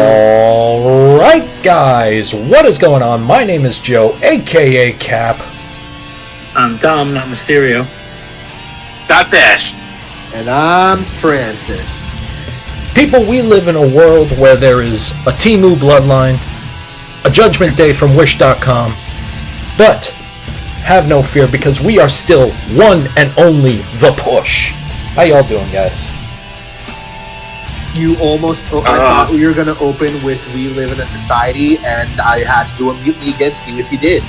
Alright guys, what is going on? My name is Joe, aka Cap. I'm Dom, not Mysterio. Dot Dash. And I'm Francis. People, we live in a world where there is a Temu bloodline, a Judgment Day from Wish.com, but have no fear because we are still one and only The Push. How y'all doing, guys? You almost... I thought we were going to open with We Live in a Society, and I had to do a mutiny against you if you did.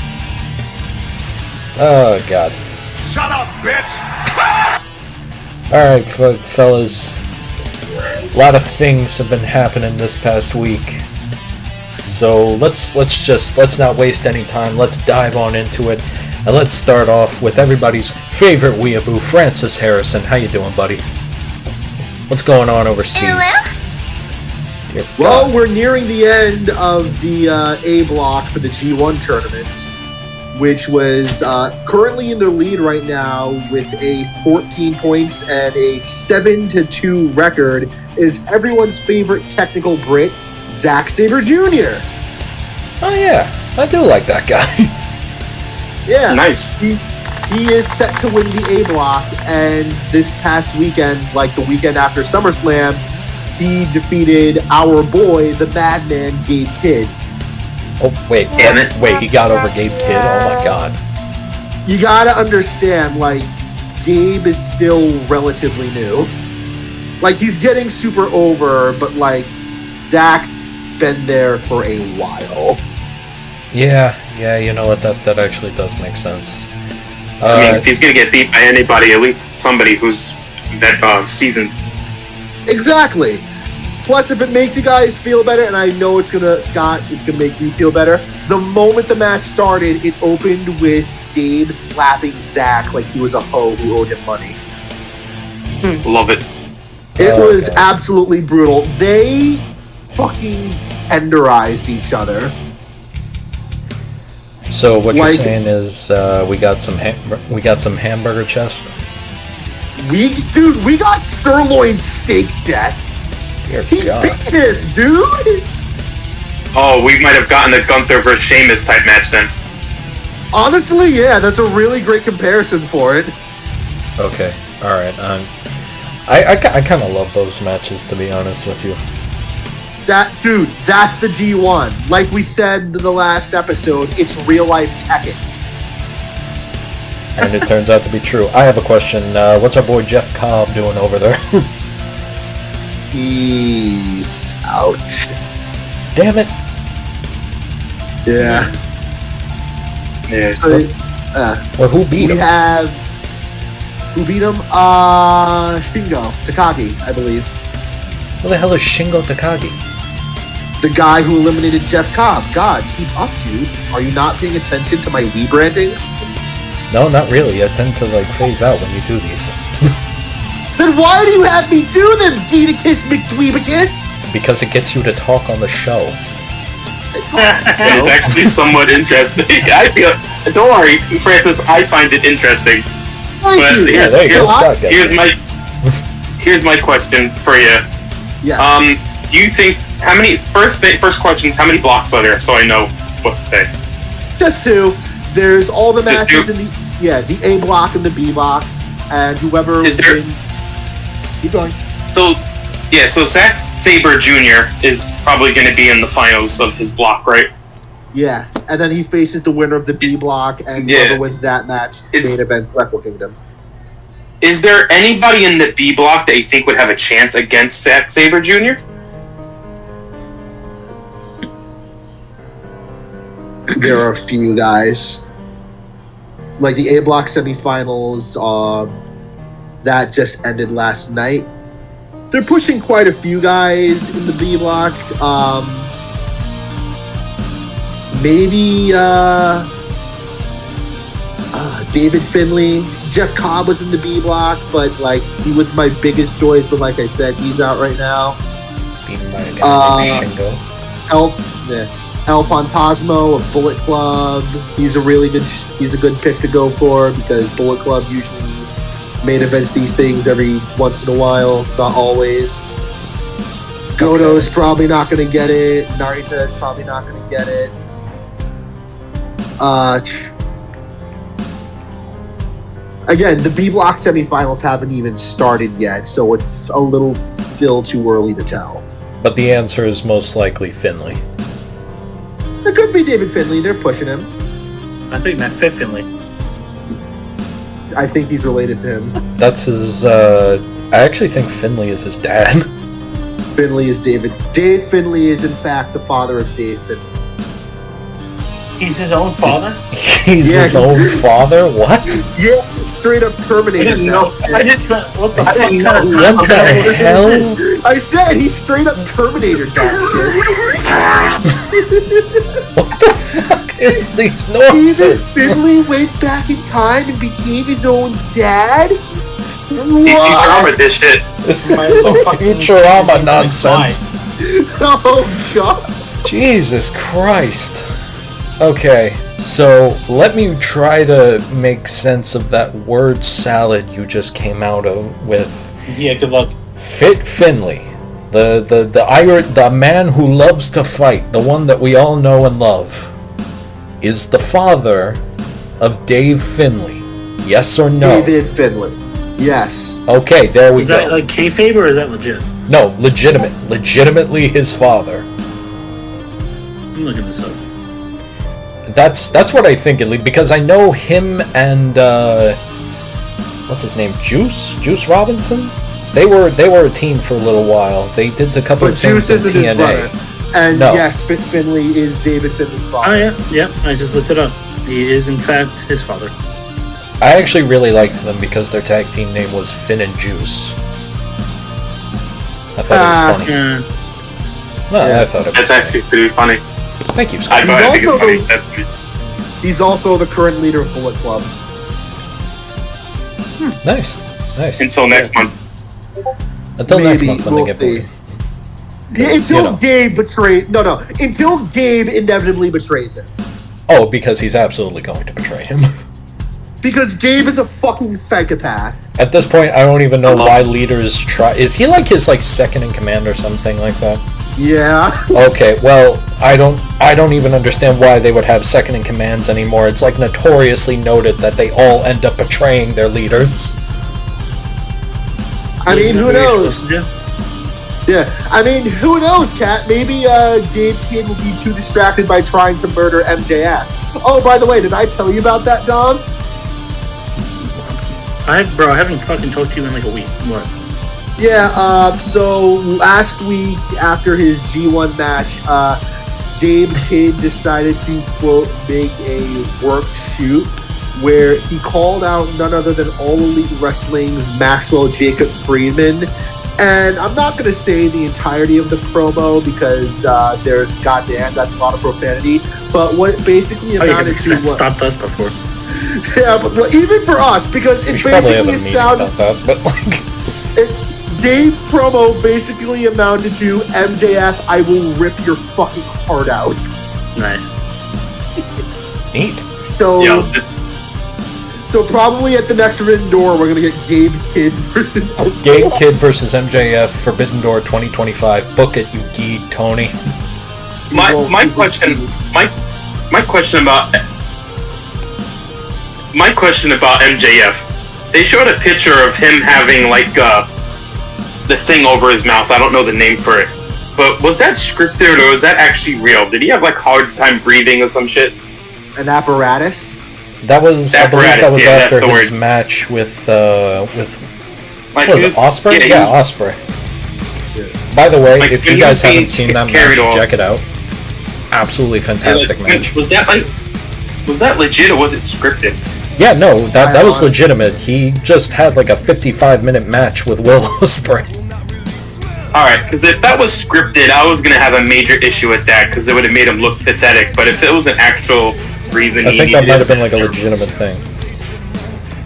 Oh, God. Shut up, bitch! Alright, fellas. A lot of things have been happening this past week. So let's not waste any time. Let's dive on into it. And let's start off with everybody's favorite weeaboo, Francis Harrison. How you doing, buddy? What's going on overseas? Well, we're nearing the end of the A block for the G1 tournament, which was currently in the lead right now with a 14 points and a 7-2 record is everyone's favorite technical Brit, Zack Sabre Jr. Oh yeah, I do like that guy. Yeah, nice. He is set to win the A block, and this past weekend, like the weekend after SummerSlam, he defeated our boy, the Madman Gabe Kidd. Oh wait, damn it! Wait, he got over Gabe Kidd. Oh my God! You gotta understand, like, Gabe is still relatively new. Like, he's getting super over, but like, Dak's been there for a while. Yeah, you know what? That actually does make sense. I mean, if he's gonna get beat by anybody, at least somebody who's that seasoned. Exactly. Plus, if it makes you guys feel better, and I know it's gonna make you feel better. The moment the match started, it opened with Gabe slapping Zack like he was a hoe who owed him money. Love it. It was absolutely brutal. They fucking tenderized each other. So what you're saying is we got some hamburger chest. We got sirloin steak death. He beat it, dude. Oh, we might have gotten a Gunther versus Sheamus type match then. Honestly, yeah, that's a really great comparison for it. Okay, all right. I kind of love those matches, to be honest with you. That's the G1. Like we said in the last episode, it's real life Tekken. And it turns out to be true. I have a question. What's our boy Jeff Cobb doing over there? He's out. Damn it. Yeah. Yeah. Well, who beat him? Who beat him? Shingo Takagi, I believe. Who the hell is Shingo Takagi? The guy who eliminated Jeff Cobb. God, keep up, dude. Are you not paying attention to my Wii brandings? No, not really. I tend to phase out when you do these. Then why do you have me do them, Deedicus McDweebicus? Because it gets you to talk on the show. It's actually somewhat interesting. I feel. Don't worry, Francis. I find it interesting. Thank you. Yeah, there you go. Scott gets it. Here's my question for you. Yeah. Do you think first questions? How many blocks are there? So I know what to say. Just two. There's all the matches in the A block and the B block, and whoever wins. Keep going. So Zack Sabre Jr. is probably going to be in the finals of his block, right? Yeah, and then he faces the winner of the B block, and whoever wins that match, main event Wrestle Kingdom. Is there anybody in the B block that you think would have a chance against Zack Sabre Jr.? There are a few guys. Like the A block semifinals, that just ended last night. They're pushing quite a few guys in the B block. Maybe David Finlay. Jeff Cobb was in the B block, but he was my biggest choice. But like I said, he's out right now. Beaten by a guy named Shingo. El Fantasmo of Bullet Club. He's a good pick to go for because Bullet Club usually main events these things every once in a while, not always. Goto's probably not going to get it. Narita is probably not going to get it. Again, the B block semifinals haven't even started yet, so it's a little still too early to tell. But the answer is most likely Finley. It could be David Finley. They're pushing him. I think that fit Finley. I think he's related to him. That's his. I actually think Finley is his dad. Finley is David. Dave Finley is, in fact, the father of Dave Finley. He's his own father? He's his own father? What? Yeah, straight up Terminator. I didn't know. What the I didn't know. What the hell? I said he straight up Terminator that What the fuck is these shit. David noises? Finley went back in time and became his own dad? He What? drama this shit. This is some Futurama nonsense. Oh, God. Jesus Christ. Okay, so let me try to make sense of that word salad you just came out of with. Yeah, good luck. Fit Finley, the man who loves to fight, the one that we all know and love, is the father of Dave Finley. Yes or no? David Finley. Yes. Okay, there we Is go. that like kayfabe or is that legit? No, legitimately his father. I'm looking this up. That's what I think, at least, because I know him and what's his name, Juice Robinson. They were a team for a little while. They did a couple of things in Juice isn't his brother. TNA. And No. yes, Fit Finley is David Finley's Oh father. yeah, I just looked it up. He is in fact his father. I actually really liked them because their tag team name was Finn and Juice. I thought it was funny. No, Yeah. I thought it was That's actually pretty funny. Thank you, I Scott. think it's funny. That's He's also the current leader of Bullet Club. Nice. until next month. Until Maybe, next month when we'll they get see. booted. Yeah, until Gabe betrays. No. Until Gabe inevitably betrays him. Oh, because he's absolutely going to betray him. Because Gabe is a fucking psychopath. At this point, I don't even know why leaders try. Is he like his second in command or something like that? Yeah. Okay, well, I don't even understand why they would have second in commands anymore. It's like notoriously noted that they all end up betraying their leaders. I mean, who knows? Supposed to do? Yeah. I mean, who knows, Kat? Maybe Gabe Kidd will be too distracted by trying to murder MJF. Oh, by the way, did I tell you about that, Dom? I haven't fucking talked to you in like a week. What? Yeah, so last week after his G1 match, Gabe Kidd decided to, quote, make a work shoot where he called out none other than All Elite Wrestling's Maxwell Jacob Friedman. And I'm not going to say the entirety of the promo because that's a lot of profanity. But what it basically amounted to that stopped us before. Yeah, but even for us, because We it should probably have a basically meeting sounded... about that, but like... Gabe's promo basically amounted to MJF, I will rip your fucking heart out. Nice. Neat. So, Yo, so probably at the next Forbidden Door, we're gonna get Gabe Kidd versus Gabe Kidd versus MJF, Forbidden Door 2025. Book it, you geed, Tony. my question about MJF. They showed a picture of him having like the thing over his mouth. I don't know the name for it, but was that scripted or was that actually real? Did he have like hard time breathing or some shit? an apparatus. That was, I believe that was Yeah, that's after the his word. match with Like, what was it, Osprey? Yeah, Osprey. By the way, Like, if when you he was guys haven't being seen that carried match, off. check it out. Absolutely fantastic match. Was that legit or was it scripted? Yeah, no, that was honestly- legitimate. He just had like a 55-minute match with Will Ospreay. Alright, because if that was scripted, I was going to have a major issue with that, because it would have made him look pathetic, but if it was an actual reason I he think that needed might have been it- like a legitimate thing.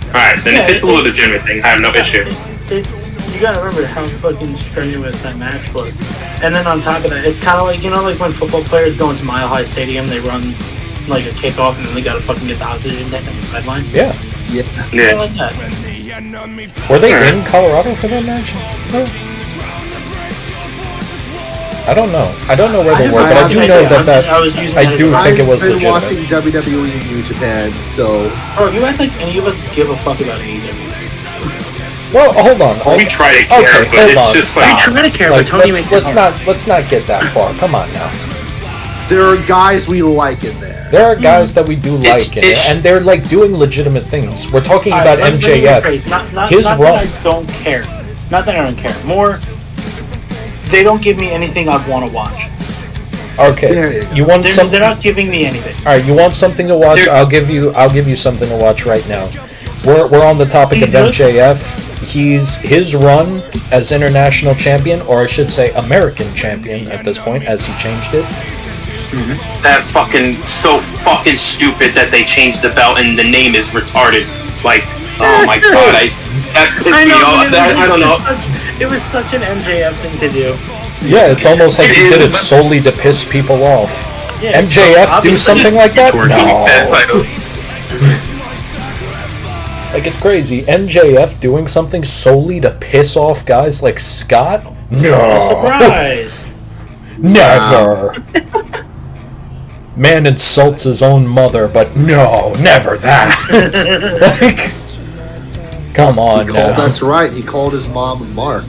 Alright, then if it's a legitimate thing, I have no issue. It's you gotta remember how fucking strenuous that match was, and then on top of that, it's kind of like like when football players go into Mile High Stadium, they run like a kickoff, and then they gotta fucking get the oxygen tank on the sideline. Yeah. Yeah. Kinda like that. Were they in Colorado for that match? No. I don't know. I don't know where they were, I but I have do no know idea. that I was using I that as do a- think it was I've been legitimate. watching WWE in New Japan, so Bro, you act like any of us give a fuck about AEW. Well, hold on. We try to care, Okay, but hold it's on. just Stop. like We try to care, Like, but Tony makes it hard. let's not get that far. Come on now. there are guys we like in there. There are guys that we do like in it, it's- and they're like doing legitimate things. We're talking All about right, let me MJF. rephrase. Not His that run. I don't care. Not that I don't care. More, they don't give me anything I want to watch. Okay, There you go. you want They're something? not giving me anything. All right, you want something to watch? There- I'll give you something to watch right now. We're on the topic of He's good. MJF. His run as international champion, or I should say American champion at this point, as he changed it. that fucking so fucking stupid that they changed the belt and the name is retarded. Like, oh my god, that pissed me off. I don't know. It was such an MJF thing to do. Yeah, it's almost like he It did it is. solely to piss people off. Yeah, MJF so do obviously- something like that? That's No. like, Like, it's crazy. MJF doing something solely to piss off guys like Scott? No. Surprise! Never. Man insults his own mother, but no, never that. Like, come on Oh, now. that's right. He called his mom Mark.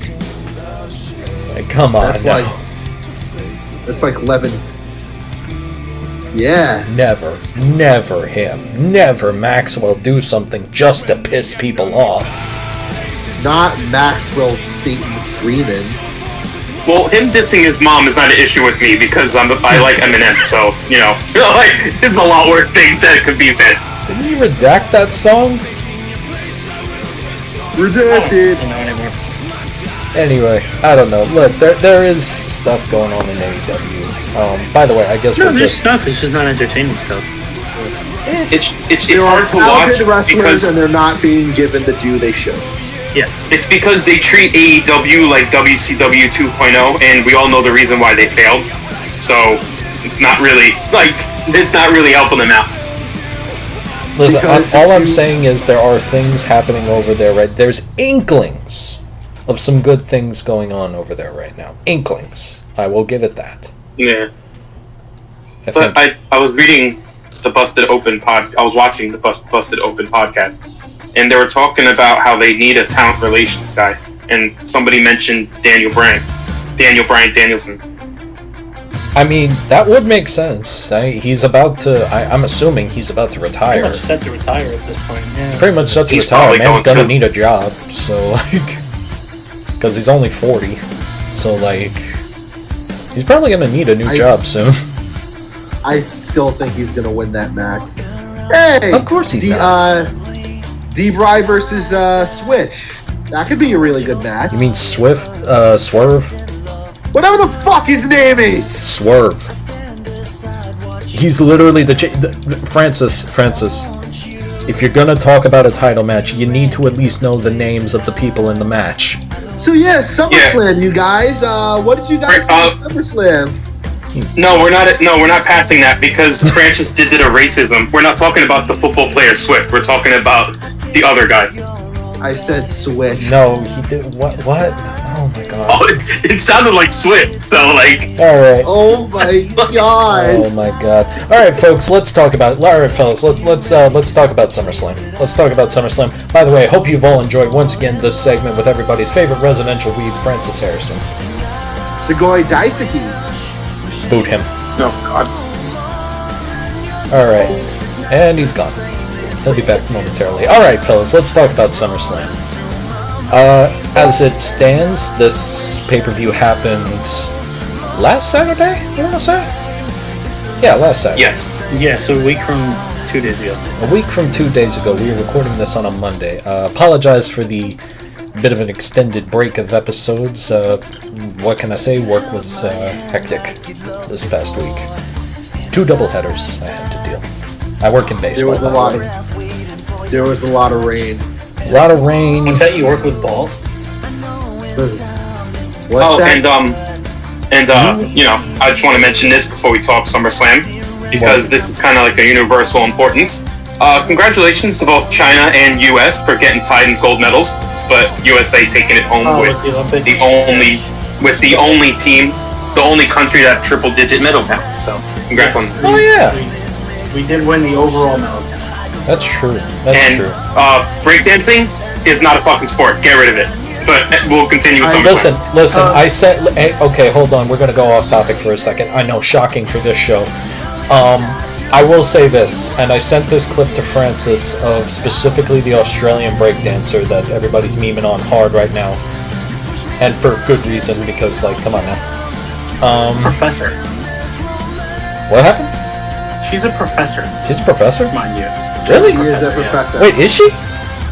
Like, come on That's now. like that's like Levin. Yeah. Never him. Never Maxwell do something just to piss people off. Not Maxwell Satan Freeman. well, him dissing his mom is not an issue with me because I like Eminem, so you know, like there's a lot worse things that could be said. Didn't he redact that song? Redacted. I don't know anymore. Anyway, I don't know. Look, there is stuff going on in AEW. By the way, I guess No, we're there's just... stuff. It's just not entertaining stuff. It's There are hard to watch talented wrestlers because and they're not being given the due they should. Yeah. it's because they treat AEW like WCW 2.0, and we all know the reason why they failed. So it's not really helping them out. Listen, Because all I'm you- saying is there are things happening over there, right? There's inklings of some good things going on over there right now. Inklings. I will give it that. Yeah. I think... But I was reading the Busted Open I was watching the Busted Open podcast, and they were talking about how they need a talent relations guy, and somebody mentioned Daniel Bryan Danielson. I mean, that would make sense. He's about to... I'm assuming he's about to Pretty retire. much set to retire at this point. Yeah. Pretty much set to He's retire. probably Man's going gonna to. need a job, so like... Because he's only 40. So like... He's probably gonna need a new job soon. I still think he's gonna win that match. Hey, Of course he's not. D-Bry versus Switch. That could be a really good match. You mean Swerve? Whatever the fuck his name is. Swerve. He's literally Francis. If you're gonna talk about a title match, you need to at least know the names of the people in the match. So yeah, SummerSlam, you guys. What did you guys Right, think of SummerSlam? No, we're not passing that because Francis did a racism. We're not talking about the football player Swift. We're talking about the other guy. I said Switch. No, he did what? Oh my god. Oh, it sounded like Swift. So like, All right. Oh my god. Oh my god. All right, folks. Let's talk about it. All right, fellas. Let's talk about SummerSlam. Let's talk about SummerSlam. By the way, I hope you've all enjoyed once again this segment with everybody's favorite residential weeb, Francis Harrison. Sugoi Daisuke. Boot him. no God. All right, and he's gone. He'll be back momentarily. All right, fellas. Let's talk about SummerSlam. As it stands, this pay-per-view happened last Saturday. I want to say. Yeah, last Saturday. Yes. Yeah, so a week from 2 days ago. A week from 2 days ago. We were recording this on a Monday. Apologize for the bit of an extended break of episodes. What can I say? Work was hectic this past week. 2 doubleheaders I had to deal. I work in baseball. There was a by the lot way. There was a lot of rain. A lot of rain. What's that? You work with balls? What's Oh, that? you know, I just want to mention this before we talk SummerSlam because this is kind of like a universal importance. Congratulations to both China and US for getting tied in gold medals, but USA taking it home Oh, with with the Olympics? the only team the only country that triple-digit medal count. So, congrats on that. Oh yeah, We did win the overall medal count. that's true. That's true. Breakdancing is not a fucking sport. Get rid of it. But we'll continue with SummerSlam. Listen. I said. Okay, hold on. We're gonna go off topic for a second. I know, shocking for this show. I will say this, and I sent this clip to Francis of specifically the Australian breakdancer that everybody's memeing on hard right now, and for good reason, because, like, come on now. Professor. What happened? She's a professor, She's a professor? mind you. Really? He is a yeah. professor. Wait, is she?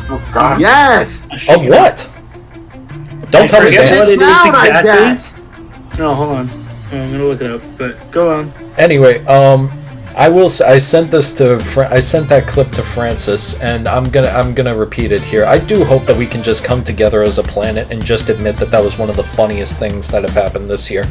Oh, God. Yes. Of what? Don't tell me forget that. what it is Now, I exactly. guess. No, hold on. I'm gonna look it up, but go on. Anyway, I will. I sent this to. I sent that clip to Francis, and I'm gonna repeat it here. I do hope that we can just come together as a planet and just admit that was one of the funniest things that have happened this year.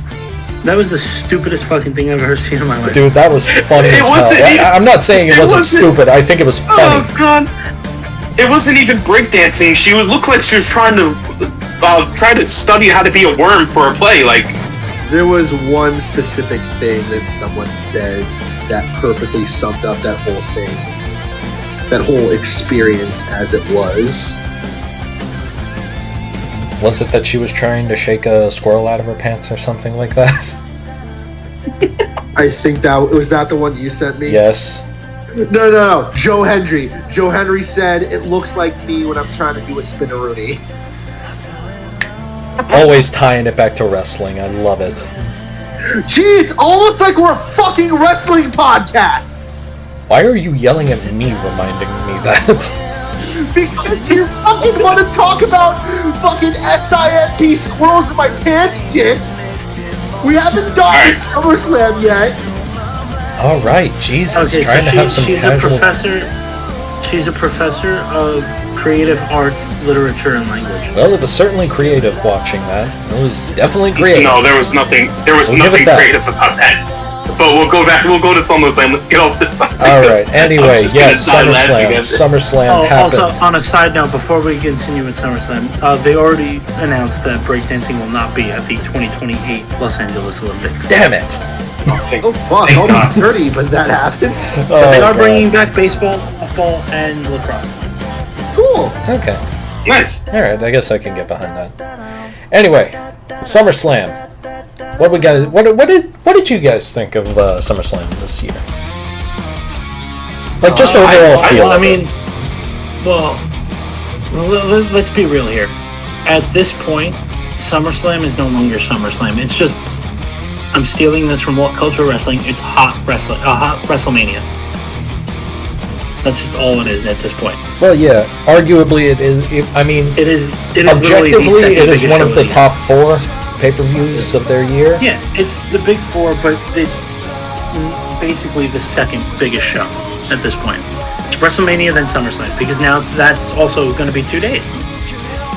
That was the stupidest fucking thing I've ever seen in my life. Dude, that was funny It as hell. wasn't even- I'm not saying it wasn't stupid. I think it was funny. Oh god! It wasn't even breakdancing. She would look like she was trying to study how to be a worm for a play. Like, There was one specific thing that someone said that perfectly summed up that whole thing, that whole experience as it was. Was it that she was trying to shake a squirrel out of her pants or something like that? I think that was that the one you sent me. Yes. No. Joe Hendry. Joe Hendry said it looks like me when I'm trying to do a spinneroonie. Always tying it back to wrestling. I love it. Gee, it's almost like we're a fucking wrestling podcast. Why are you yelling at me, reminding me that? Because you fucking want to talk about fucking SIMP squirrels in my pants shit. We haven't done SummerSlam yet. All right, Jesus, Okay, trying to have some she's casual. a professor. She's a professor of creative arts, literature, and language. Well, it was certainly creative watching that. It was definitely creative. no, there was nothing. There was We'll give nothing it that. creative about that. But we'll go back. We'll go to SummerSlam. Let's get off this. All right. Anyway, I'm just yes, gonna die laughing SummerSlam. at it. SummerSlam Oh, happened. also, on a side note, before we continue with SummerSlam, they already announced that breakdancing will not be at the 2028 Los Angeles Olympics. Damn it! Oh fuck, Thank I'll God. be 30 when that happens. But they Oh, are God. bringing back baseball, softball, and lacrosse. Cool. Okay. Nice. All right. I guess I can get behind that. Anyway, SummerSlam. What we got? What did you guys think of SummerSlam this year? Like just overall feel. I mean, well, let's be real here. At this point, SummerSlam is no longer SummerSlam. It's just, I'm stealing this from What Culture Wrestling. It's hot wrestling, hot WrestleMania. That's just all it is at this point. Well, yeah. Arguably, it is. I mean, It is literally the objectively, second it is biggest one show of the year. top 4 pay-per-views of their year. Yeah, it's the big 4, but it's basically the second biggest show at this point. It's WrestleMania, then SummerSlam, because now that's also going to be 2 days,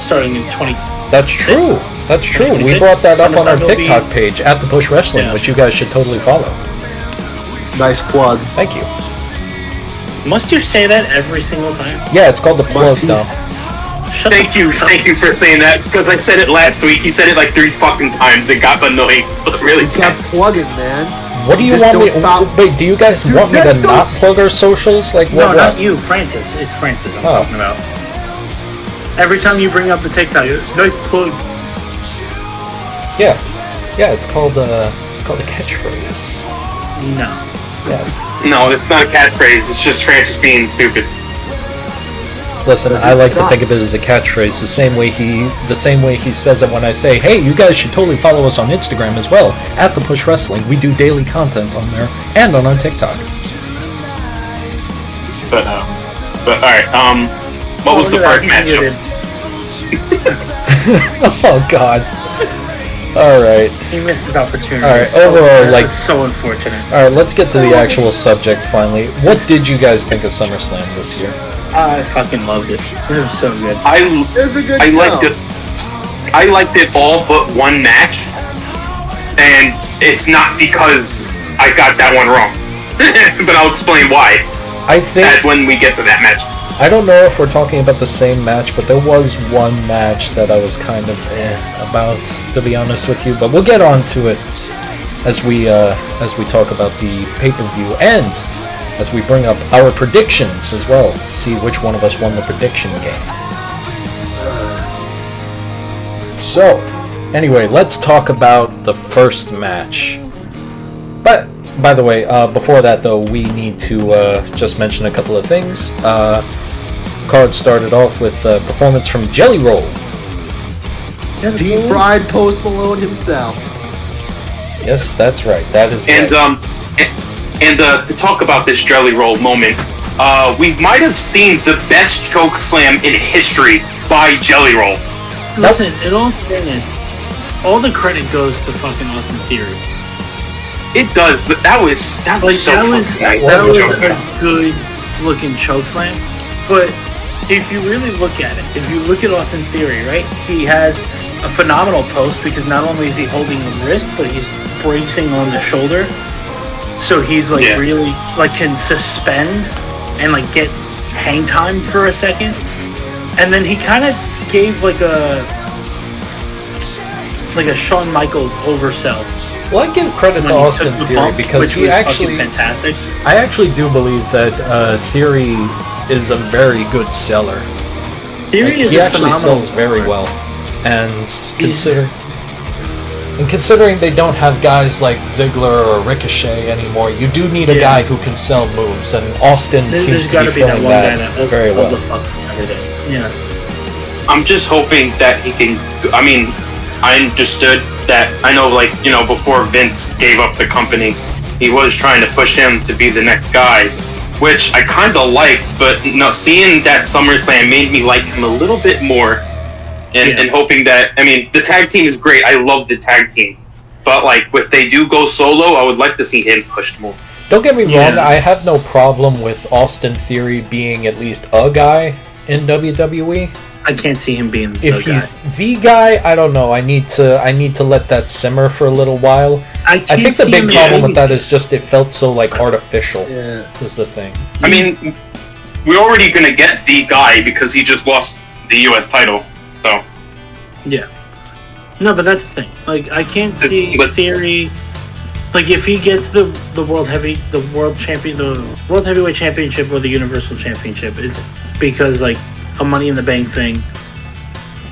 starting in 20. That's true. That's true. We 26. brought that up on our SummerSlam will be- TikTok page at the Push Wrestling, Yeah. which you guys should totally follow. Nice plug. Thank you. Must you say that every single time? Yeah, it's called the plug Must he- dump. Shut Thank the you fuck up. for saying that, because I said it last week. He said it like 3 fucking times. It got annoying, but really You kept plugging, man. What do you Just want me? don't stop. Wait, do you guys want me to just not don't- plug our socials? Like No, what? not what? you, Francis. It's Francis I'm Oh. talking about. Every time you bring up the TikTok, nice plug. Yeah, it's called a catchphrase. No. Yes. No, it's not a catchphrase. It's just Francis being stupid. Listen, That's I his like to style. think of it as a catchphrase, the same way he says it when I say, "Hey, you guys should totally follow us on Instagram as well at the Push Wrestling. We do daily content on there and on our TikTok." But all right. What was the look at first that, he's matchup? muted. Oh God. All right, He missed his opportunity. All right, So overall, unfair. like- That's so unfortunate. all right. Let's get to the actual subject finally. What did you guys think of SummerSlam this year? I fucking loved it. It was so good. It was a good I show. liked it. I liked it all but one match, and it's not because I got that one wrong. But I'll explain why I think when we get to that match. I don't know if we're talking about the same match, but there was one match that I was kind of about, to be honest with you. But we'll get on to it as we talk about the pay-per-view and as we bring up our predictions as well. See which one of us won the prediction game. So, anyway, let's talk about the first match. But, by the way, before that though, we need to just mention a couple of things. Card started off with a performance from Jelly Roll. Deep fried Post Malone himself. Yes, that's right. That is And right. To talk about this Jelly Roll moment, we might have seen the best choke slam in history by Jelly Roll. Listen, in all fairness, all the credit goes to fucking Austin Theory. It does, but that was so That fucking was nice. a good looking choke slam. But if you really look at it, if you look at Austin Theory, right, he has a phenomenal post because not only is he holding the wrist, but he's bracing on the shoulder. So he's like really like can suspend and like get hang time for a second. And then he kind of gave like a Shawn Michaels oversell. Well, I give credit to Austin Theory because he actually fantastic. I actually do believe that Theory is a very good seller. Theory is he actually phenomenal sells very well, and considering they don't have guys like Ziggler or Ricochet anymore, you do need a guy who can sell moves, and Austin seems to be filling that very well. Yeah. I'm just hoping that he can. I mean, I understood that. I know, like, you know, before Vince gave up the company, he was trying to push him to be the next guy, which I kind of liked. But no, seeing that SummerSlam made me like him a little bit more, and hoping that. I mean, the tag team is great. I love the tag team, but like, if they do go solo, I would like to see him pushed more. Don't get me wrong. I have no problem with Austin Theory being at least a guy in WWE. I can't see him being the if guy. he's the guy, I don't know. I need to let that simmer for a little while. I think the big problem with that is just it felt so like artificial. Yeah, is the thing. I mean, we're already gonna get the guy because he just lost the U.S. title. So yeah, no, but that's the thing. Like, I can't see Theory. Like, if he gets the world heavyweight championship or the Universal Championship, it's because like a Money in the Bank thing,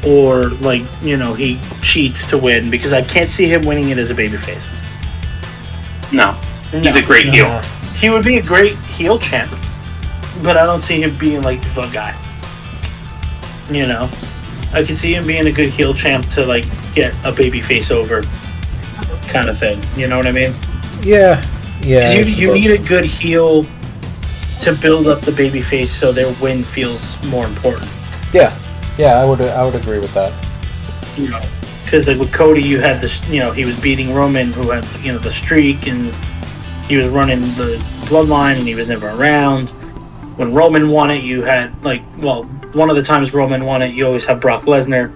or like, you know, he cheats to win, because I can't see him winning it as a babyface. No, he's a great heel. He would be a great heel champ, but I don't see him being like the guy. You know, I can see him being a good heel champ to like get a babyface over, kind of thing. You know what I mean? Yeah. You need a good heel to build up the babyface so their win feels more important. Yeah, I would agree with that. You know, because like with Cody, you had this. You know, he was beating Roman, who had, you know, the streak, and he was running the bloodline, and he was never around. When Roman won it, you had like, well, one of the times Roman won it, you always have Brock Lesnar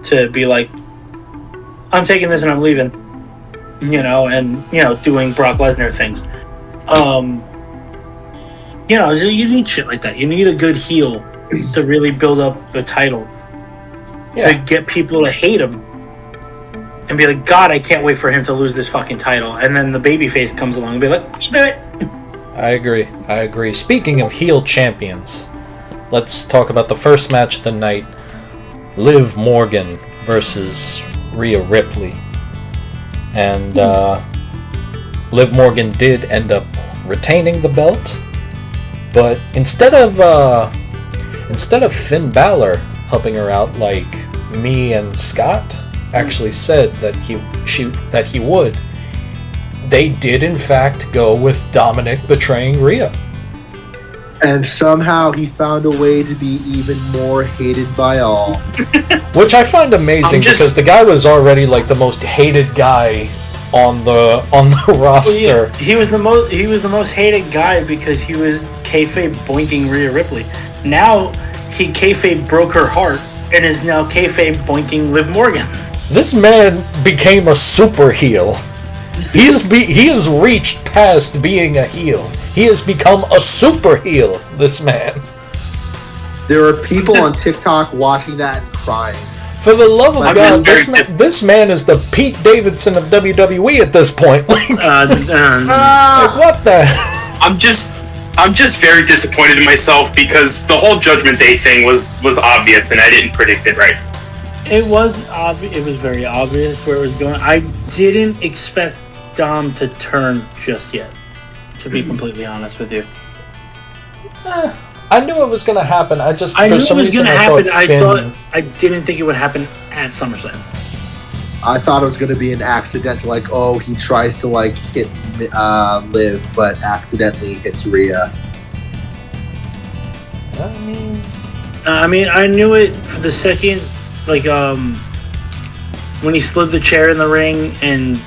to be like, I'm taking this and I'm leaving. You know, and, you know, doing Brock Lesnar things. You know, you need shit like that. You need a good heel to really build up the title. Yeah. To get people to hate him. And be like, God, I can't wait for him to lose this fucking title. And then the babyface comes along and be like, let's do it. I agree. Speaking of heel champions, let's talk about the first match of the night. Liv Morgan versus Rhea Ripley. And Liv Morgan did end up retaining the belt. But instead of Finn Balor helping her out like me and Scott actually said that he would, they did in fact go with Dominic betraying Rhea. And somehow he found a way to be even more hated by all. Which I find amazing because the guy was already like the most hated guy on the roster. Well, yeah, he was the most hated guy because he was kayfabe boinking Rhea Ripley. Now he kayfabe broke her heart and is now kayfabe boinking Liv Morgan. This man became a super heel. He has reached past being a heel. He has become a super heel, this man. There are people on TikTok watching that and crying. For the love of I'm God, just this man is the Pete Davidson of WWE at this point. Like, what the? I'm just very disappointed in myself because the whole Judgment Day thing was obvious and I didn't predict it right. It was obvious. It was very obvious where it was going. I didn't expect Dom to turn just yet, to be completely honest with you. I knew it was going to happen. I just I for knew some it was reason going to I happen. thought Finn, I didn't think it would happen at SummerSlam. I thought it was going to be an accidental, like, oh, he tries to like hit Liv, but accidentally hits Rhea. I mean, I knew it for the second, like, when he slid the chair in the ring and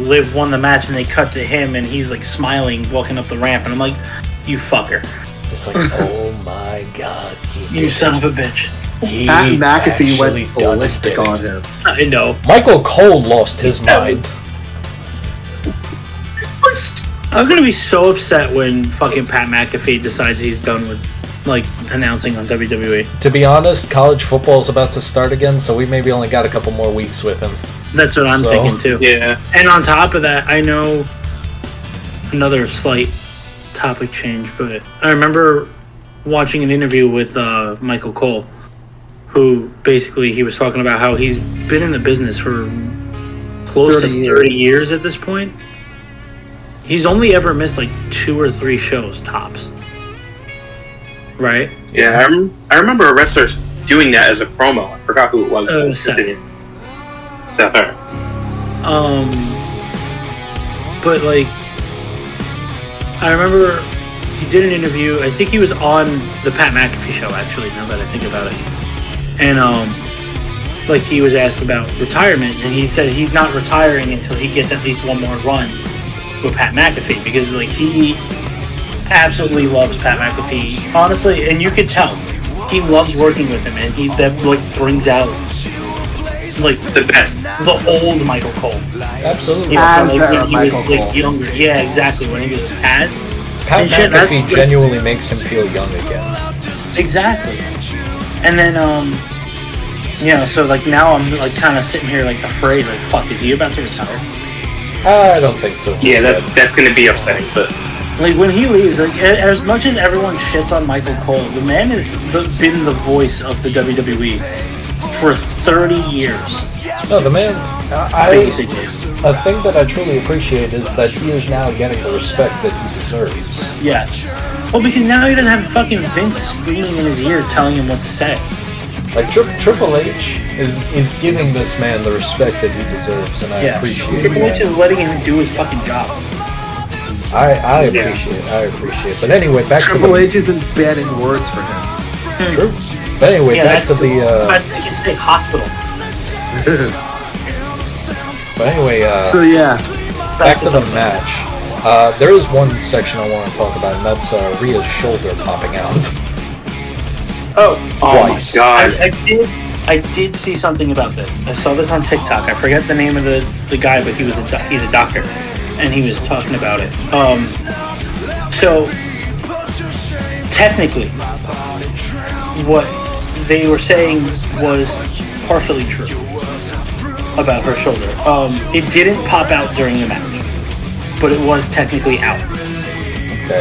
Liv won the match, and they cut to him and he's like smiling, walking up the ramp, and I'm like, you fucker. It's like, oh my God, You son of a bitch. Pat McAfee went ballistic on him. I know. Michael Cole lost his mind. I'm gonna be so upset when fucking Pat McAfee decides he's done with like announcing on WWE. To be honest, college football is about to start again, so we maybe only got a couple more weeks with him. That's what I'm thinking too. Yeah. And on top of that, I know another slight topic change, but I remember watching an interview with Michael Cole, who basically he was talking about how he's been in the business for close to 30 years at this point. He's only ever missed like 2 or 3 shows tops. Right? Yeah, I remember a wrestler doing that as a promo. I forgot who it was. Seth. Seth. But like, I remember he did an interview. I think he was on the Pat McAfee show, actually, now that I think about it. And like, he was asked about retirement, and he said he's not retiring until he gets at least one more run with Pat McAfee, because like he absolutely loves Pat McAfee, honestly, and you could tell he loves working with him, and that like brings out like the best, the old Michael Cole. Absolutely. You know, like when he was like younger. Yeah, exactly. When he was with Taz. Pat McAfee genuinely makes him feel young again. Exactly. And then you know, so like now I'm like kind of sitting here like afraid, like fuck, is he about to retire? I don't think so. Yeah, that's going to be upsetting, but like when he leaves, like as much as everyone shits on Michael Cole, the man has been the voice of the WWE for 30 years. No, the man. Basically. A thing that I truly appreciate is that he is now getting the respect that he deserves. Yes. Well, because now he doesn't have fucking Vince screaming in his ear telling him what to say. Like Triple H is giving this man the respect that he deserves, and I appreciate it. Triple H is letting him do his fucking job. I appreciate. But anyway, back Triple to H isn't banning words for him. True. But anyway, back to the. I think it's a hospital. But anyway, so yeah, back to the match. There is one section I want to talk about, and that's Rhea's shoulder popping out. Twice. Oh my God! I did see something about this. I saw this on TikTok. I forget the name of the guy, but he's a doctor, and he was talking about it. So technically, what they were saying was partially true about her shoulder. It didn't pop out during the match, but it was technically out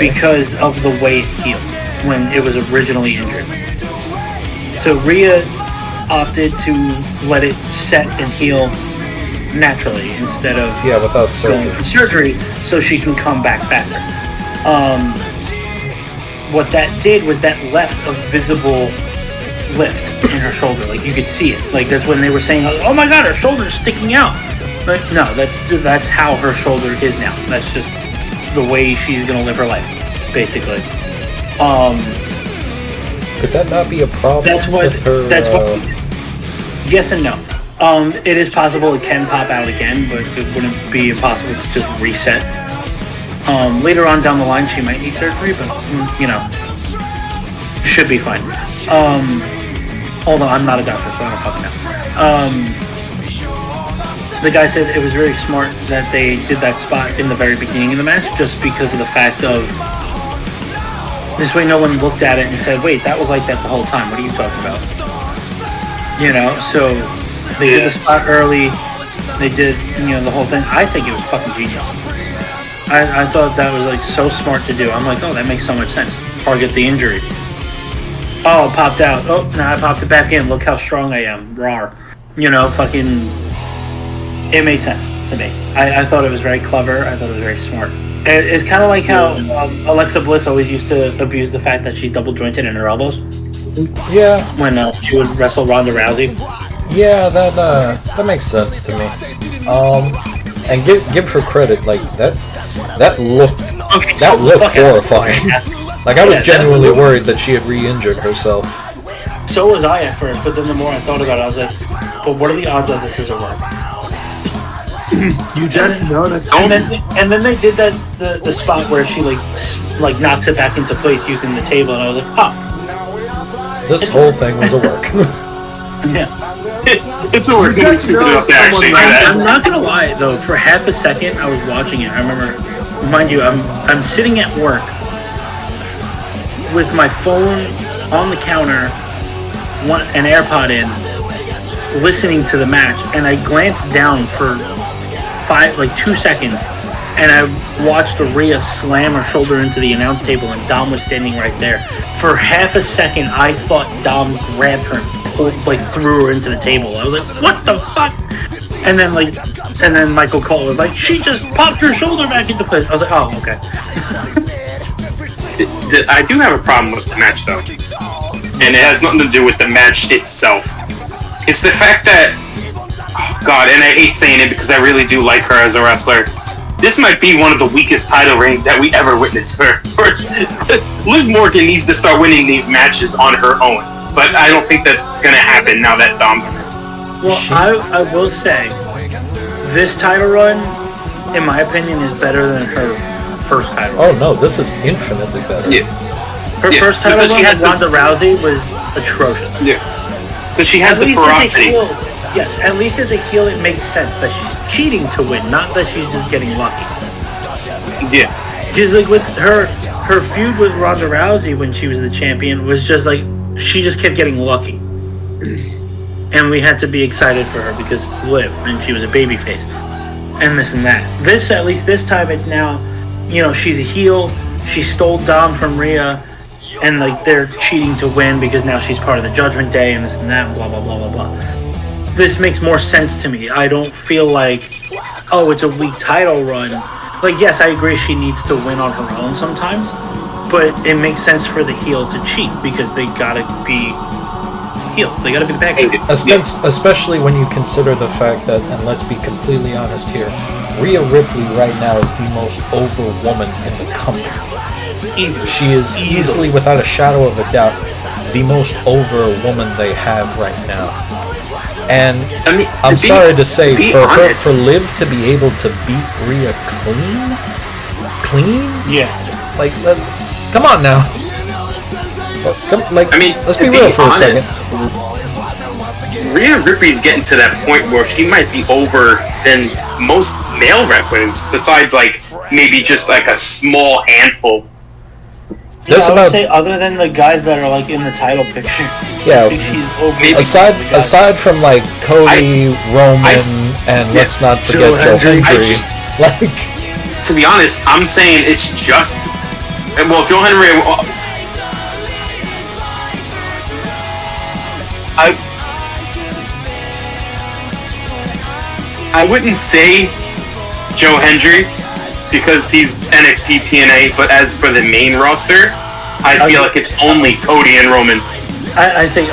because of the way it healed when it was originally injured. So Rhea opted to let it set and heal naturally instead of without surgery. Going for surgery, so she can come back faster. What that did was that left a visible lift in her shoulder. Like you could see it. Like that's when they were saying, "Oh my God, her shoulder's sticking out." Like no, that's how her shoulder is now. That's just the way she's gonna live her life, basically. Could that not be a problem? That's what. With her, that's what. Yes and no. It is possible it can pop out again, but it wouldn't be impossible to just reset. Later on down the line, she might need surgery, but you know, should be fine. Although I'm not a doctor, so I don't fucking know. The guy said it was very smart that they did that spot in the very beginning of the match, just because of the fact of this way no one looked at it and said, "Wait, that was like that the whole time. What are you talking about?" You know, so they did the spot early. They did, the whole thing. I think it was fucking genius. I thought that was like so smart to do. I'm like, oh, that makes so much sense. Target the injury. Oh, it popped out. Oh, now I popped it back in. Look how strong I am. Rawr. Fucking. It made sense to me. I thought it was very clever. I thought it was very smart. It's kind of like how Alexa Bliss always used to abuse the fact that she's double jointed in her elbows. Yeah. When she would wrestle Ronda Rousey. Yeah, that makes sense to me. And give her credit. Like that looked horrifying. Like I was genuinely worried that she had re-injured herself. So was I at first, but then the more I thought about it, I was like, "But what are the odds that this is a work?" You just know that. And then they did the spot where she like knocks it back into place using the table, and I was like, "Oh, this whole thing was a work." Yeah. It's a work. I'm not gonna lie though. For half a second, I was watching it. I remember, mind you, I'm sitting at work with my phone on the counter, an AirPod in, listening to the match, and I glanced down for 2 seconds, and I watched Rhea slam her shoulder into the announce table, and Dom was standing right there. For half a second, I thought Dom grabbed her and threw her into the table. I was like, what the fuck? And then Michael Cole was like, she just popped her shoulder back into place. I was like, oh, okay. I do have a problem with the match, though. And it has nothing to do with the match itself. It's the fact that, oh God, and I hate saying it because I really do like her as a wrestler. This might be one of the weakest title reigns that we ever witnessed. Liv Morgan needs to start winning these matches on her own. But I don't think that's going to happen now that Dom's on this. Well, I will say, this title run, in my opinion, is better than her first title run. Oh no, this is infinitely better. Yeah. Her first title run with Ronda Rousey was atrocious. Yeah. But she has the ferocity. Yes, at least as a heel, it makes sense that she's cheating to win, not that she's just getting lucky. Yeah. Because with her feud with Ronda Rousey when she was the champion was just she just kept getting lucky. And we had to be excited for her because it's Liv and she was a babyface. And this and that. At least this time it's now, she's a heel. She stole Dom from Rhea. And they're cheating to win because now she's part of the Judgment Day and this and that, blah, blah, blah, blah, blah. This makes more sense to me. I don't feel like, oh, it's a weak title run. Yes, I agree she needs to win on her own sometimes. But it makes sense for the heel to cheat because they gotta be heels. They gotta be the bad guys. Especially when you consider the fact that, and let's be completely honest here, Rhea Ripley right now is the most over woman in the company. Easily. She is easily, without a shadow of a doubt, the most over woman they have right now. And I'm sorry to say, for Liv to be able to beat Rhea clean? Yeah. Come on now. Let's be real for a second. Rhea Ripley's getting to that point where she might be over than most male wrestlers, besides maybe just a small handful. I would say other than the guys that are in the title picture. Yeah. I think she's over. Aside from Cody, Roman, and let's not forget Joe Hendry. To be honest, I'm saying it's just. Well, Joe Hendry. I wouldn't say Joe Hendry because he's NXT TNA, but as for the main roster, I feel like it's only Cody and Roman. I think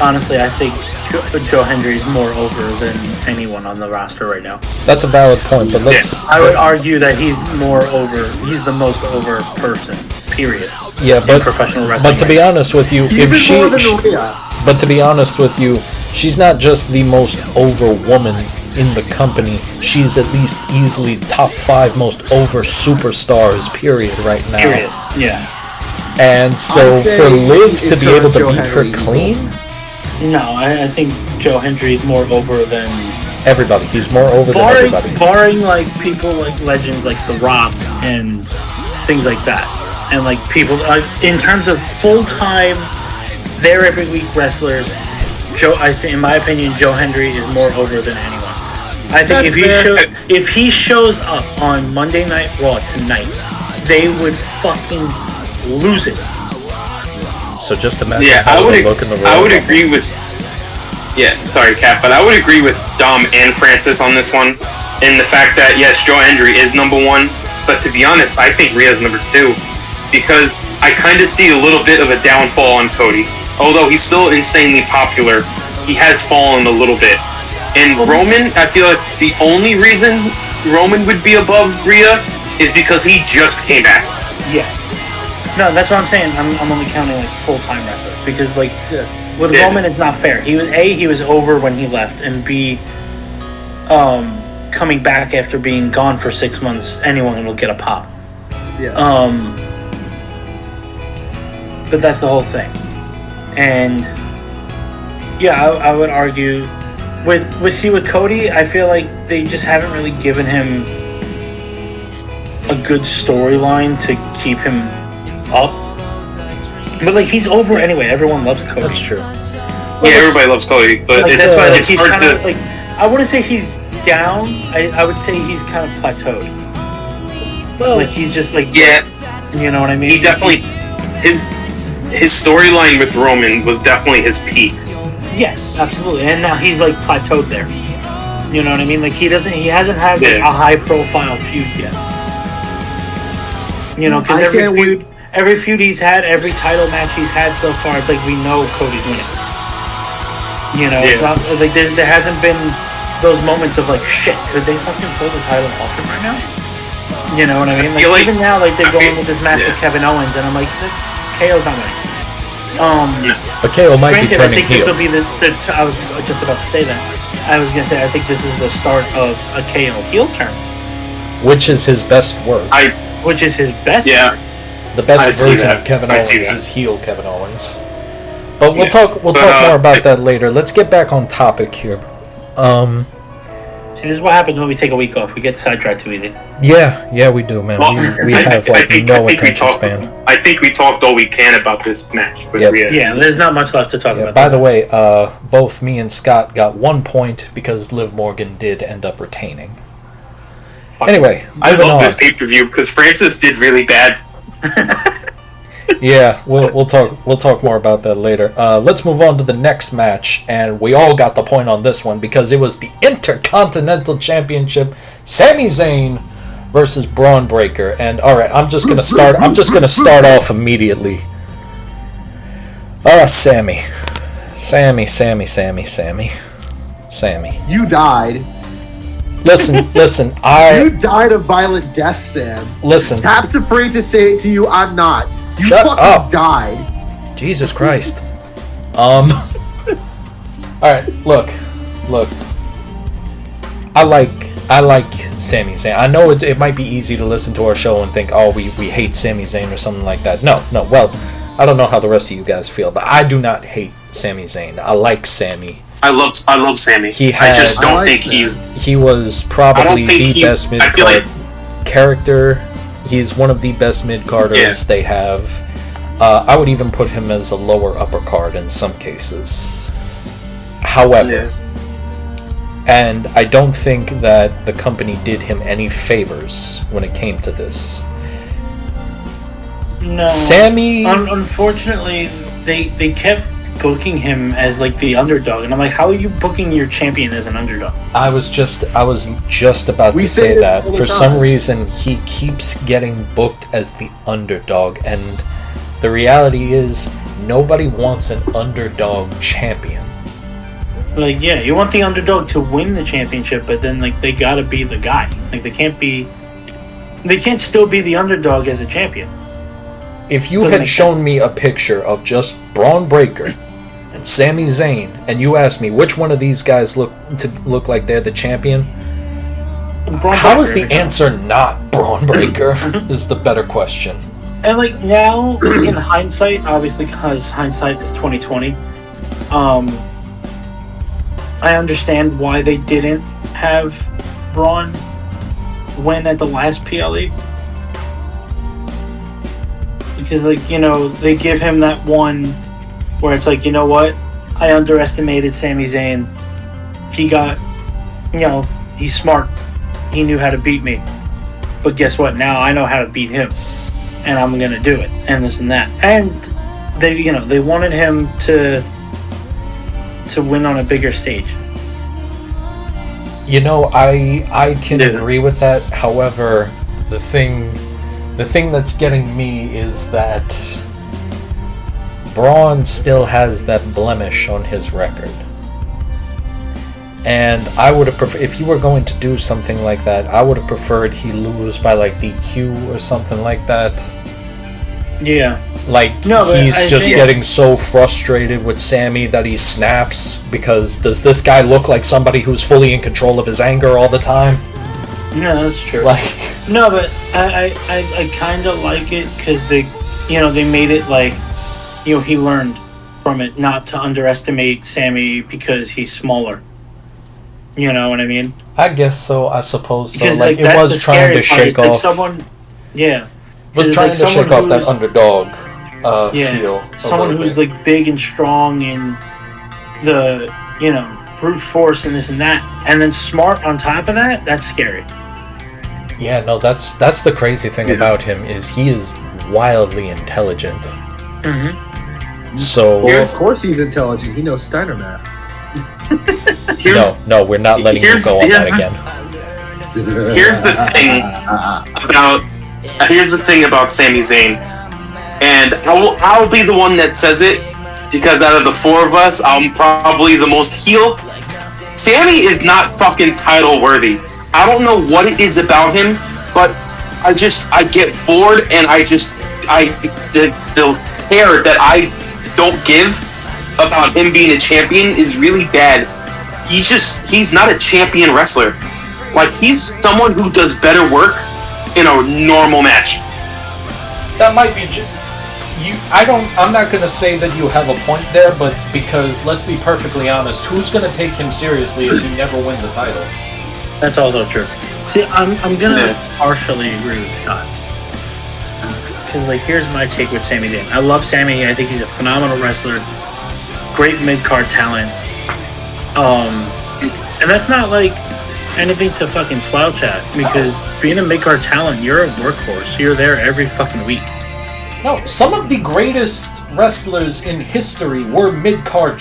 Joe Hendry is more over than anyone on the roster right now. That's a valid point, but let's... I would argue that he's more over. He's the most over person, period. Yeah, but professional wrestling. But to be honest with you, she's not just the most over woman in the company. She's at least easily top 5 most over superstars, period, right now. Period. Yeah. And so for Liv to be able to beat her clean? No, I think Joe Hendry is more over than everybody. He's more over than everybody. Barring people like legends like The Rock and things like that. And people in terms of full-time, there every week wrestlers, in my opinion, Joe Hendry is more over than anyone. I think if he shows up on Monday Night Raw tonight, they would fucking lose it. So just imagine I would agree with. Yeah, sorry, Cap, but I would agree with Dom and Francis on this one, in the fact that yes, Joe Hendry is number one, but to be honest, I think Rhea's number two, because I kind of see a little bit of a downfall on Cody. Although he's still insanely popular, he has fallen a little bit. And Roman, I feel like the only reason Roman would be above Rhea is because he just came back. Yeah. No, that's what I'm saying. I'm only counting like full-time wrestlers because with Roman it's not fair. He was over when he left, and B, coming back after being gone for 6 months, anyone will get a pop. Yeah. But that's the whole thing. And yeah, I would argue with Cody, I feel like they just haven't really given him a good storyline to keep him up. But like he's over anyway. Everyone loves Cody. That's true. Everybody loves Cody, but that's why it's hard to. Like, I wouldn't say he's down. I would say he's kind of plateaued. Well, like he's just like you know what I mean. He definitely his storyline with Roman was definitely his peak. Yes, absolutely, and now he's like plateaued there. You know what I mean? Like he hasn't had like, a high profile feud yet. You know, because every feud he's had, every title match he's had so far, it's like we know Cody's winning. You know, it's not like there hasn't been those moments of like shit. Could they fucking pull the title off him right now? You know what I mean? Like even now, like they're going with this match with Kevin Owens, and I'm like, KO's not winning. But KO might be turning I think heel. this will be I was just about to say that. I was gonna say I think this is the start of a KO heel turn, which is his best work. Which is his best work. The best version of Kevin Owens is heel Kevin Owens. But we'll talk more about that later. Let's get back on topic here. See, this is what happens when we take a week off. We get sidetracked too easy. Yeah, we do, man. Well, we have no attention span. I think we talked all we can about this match. Yeah, there's not much left to talk about. By the way, both me and Scott got 1 point because Liv Morgan did end up retaining. Anyway, I love this pay-per-view because Francis did really bad. Yeah, we'll talk more about that later. Let's move on to the next match, and we all got the point on this one because it was the Intercontinental Championship, Sami Zayn versus Braun Breaker. And all right, I'm just gonna start off immediately. Sammy. You died. Listen. You died a violent death, Sam. Listen. Cap's afraid to say it to you. I'm not. You Shut fucking up. died. Jesus Christ. All right. Look. I like Sami Zayn. I know it might be easy to listen to our show and think, oh, we hate Sami Zayn or something like that. No. Well, I don't know how the rest of you guys feel, but I do not hate Sami Zayn. I like Sami. I love Sami. I just don't think he was probably the best mid-card character. He's one of the best mid-carders they have. I would even put him as a lower upper card in some cases. However, and I don't think that the company did him any favors when it came to this. No. Sami... Unfortunately, they kept booking him as like the underdog, and I'm like, how are you booking your champion as an underdog? I was just about to say that. For some reason, he keeps getting booked as the underdog, and the reality is nobody wants an underdog champion. Like, yeah, you want the underdog to win the championship, but then like they gotta be the guy. Like they can't still be the underdog as a champion. If you had shown me a picture of just Braun Breaker and Sami Zayn, and you asked me which one of these guys look like they're the champion, how is the answer not Braun Breaker? Is the better question. And like now, in hindsight, obviously because hindsight is 2020, I understand why they didn't have Braun win at the last PLE. Because, like, you know, they give him that one where it's like, you know what? I underestimated Sami Zayn. He got, he's smart. He knew how to beat me. But guess what? Now I know how to beat him. And I'm going to do it. And this and that. And they wanted him to win on a bigger stage. I can agree with that. However, the thing that's getting me is that Braun still has that blemish on his record. And I would have preferred, if you were going to do something like that, I would have preferred he lose by like DQ or something like that. Yeah. He's just getting so frustrated with Sami that he snaps because does this guy look like somebody who's fully in control of his anger all the time? No, that's true. No, but I kind of like it because they made it like, he learned from it not to underestimate Sami because he's smaller. You know what I mean? I guess so. I suppose so. Because it was trying to shake off. Someone, yeah. Was trying to shake off that underdog feel. Someone who's like big and strong and the brute force and this and that, and then smart on top of that. That's scary. Yeah, no, that's the crazy thing about him is he is wildly intelligent. Mm-hmm. So of course he's intelligent. He knows Steiner math. No, we're not letting you go on that again. Here's the thing about Sami Zayn, and I'll be the one that says it because out of the four of us, I'm probably the most heel. Sami is not fucking title worthy. I don't know what it is about him, but I get bored and the care that I don't give about him being a champion is really bad. He's not a champion wrestler. Like, he's someone who does better work in a normal match. That might be I'm not going to say that you have a point there, but because, let's be perfectly honest, who's going to take him seriously if he never wins a title? That's also true. See, I'm going to partially agree with Scott. Because, here's my take with Sami Zayn. I love Sami. I think he's a phenomenal wrestler. Great mid-card talent. And that's not, anything to fucking slouch at. Because being a mid-card talent, you're a workhorse. You're there every fucking week. No, some of the greatest wrestlers in history were mid-card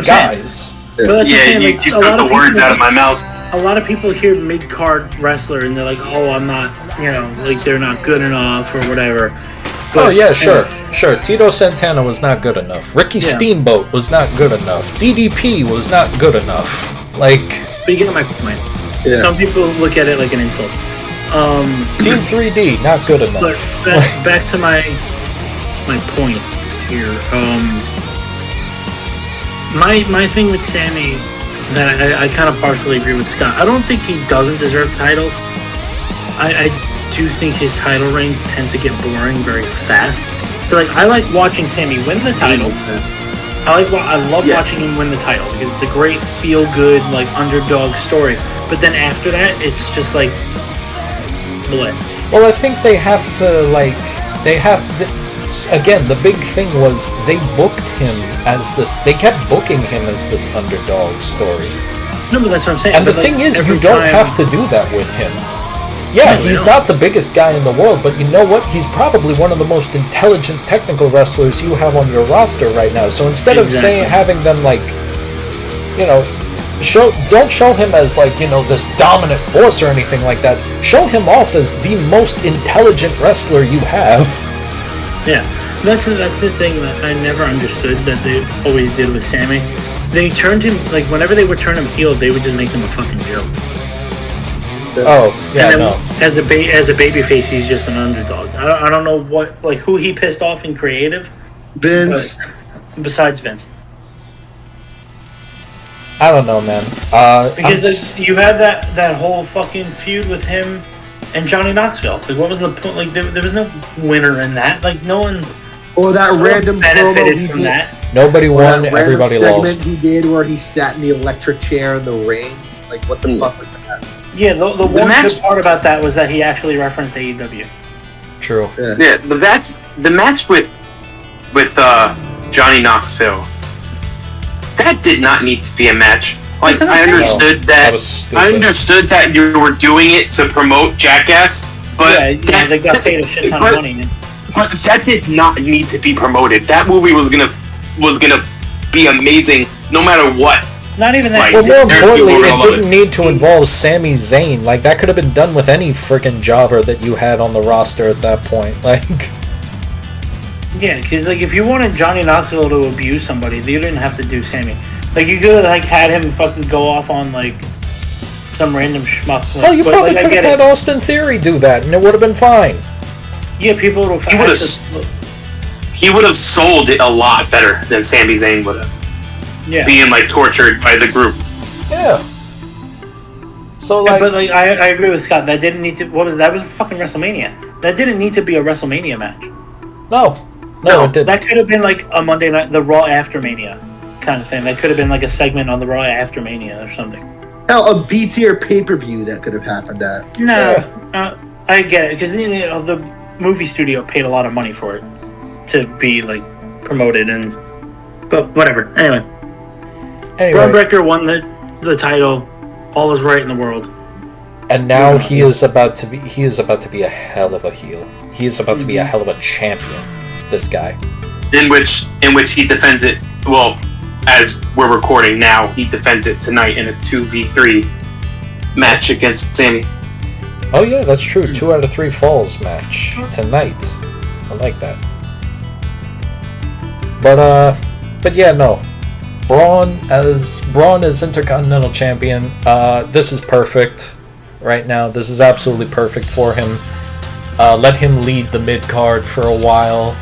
guys. But that's you took the words out of my mouth. A lot of people hear mid-card wrestler and they're like, oh, I'm not, they're not good enough or whatever. But, Sure. Tito Santana was not good enough. Ricky Steamboat was not good enough. DDP was not good enough. But you get my point. Yeah. Some people look at it like an insult. Team 3D, not good enough. But back to my point here. My thing with Sami, that I kind of partially agree with Scott. I don't think he doesn't deserve titles. I do think his title reigns tend to get boring very fast. So I like watching Sami win the title. I love watching him win the title because it's a great feel-good underdog story. But then after that, it's just bleh. Well, I think they have to again, the big thing was they booked him as this. They kept booking him as this underdog story. No, but that's what I'm saying. And the thing is, you don't have to do that with him. Yeah, he's not the biggest guy in the world, but you know what? He's probably one of the most intelligent technical wrestlers you have on your roster right now. So instead of having them don't show him as this dominant force or anything like that. Show him off as the most intelligent wrestler you have. Yeah, that's the thing that I never understood that they always did with Sami. They turned him whenever they would turn him heel, they would just make him a fucking joke. Oh, yeah, and then as a babyface, he's just an underdog. I don't know who he pissed off in creative. Vince. Besides Vince. I don't know, man. Because you had that whole fucking feud with him and Johnny Knoxville. What was the point? There was no winner in that. No one. Or that random benefited from that. Nobody won. Everybody lost. He did where he sat in the electric chair in the ring. What the fuck was that? Yeah, the one good part about that was that he actually referenced AEW. True. Yeah, the match with Johnny Knoxville that did not need to be a match. Like, That's I understood that was stupid. I understood that you were doing it to promote Jackass, but they got paid a shit ton of money. But that did not need to be promoted. That movie was gonna be amazing, no matter what. Not even that. Well, more importantly, it didn't need to involve Sami Zayn. Like, that could have been done with any freaking jobber that you had on the roster at that point. Like, yeah, because like if you wanted Johnny Knoxville to abuse somebody, you didn't have to do Sammy. Like, you could have like had him fucking go off on like some random schmuck. Like, oh, you probably could have had Austin Theory do that, and it would have been fine. Yeah, people would have. He would have sold it a lot better than Sami Zayn would have. Yeah. Being like tortured by the group. Yeah. So like, but like I agree with Scott. That didn't need to. What was it? That was fucking WrestleMania. That didn't need to be a WrestleMania match. No, it didn't. That could have been like a Monday night, the Raw after Mania kind of thing. That could have been like a segment on the Raw after Mania or something. Hell, a B-tier pay-per-view that could have happened at. No, I get it because the movie studio paid a lot of money for it to be like promoted but whatever. Anyway. Braun Breaker won the title. All is right in the world. And now he is about to be a hell of a heel. He is about to be a hell of a champion. This guy. In which he defends it. Well, as we're recording now, he defends it tonight in a 2v3 match against Sami. Oh yeah, that's true. 2 out of 3 falls match tonight. I like that. But yeah, no. Braun as Intercontinental Champion, this is perfect right now. This is absolutely perfect for him. Let him lead the mid-card for a while.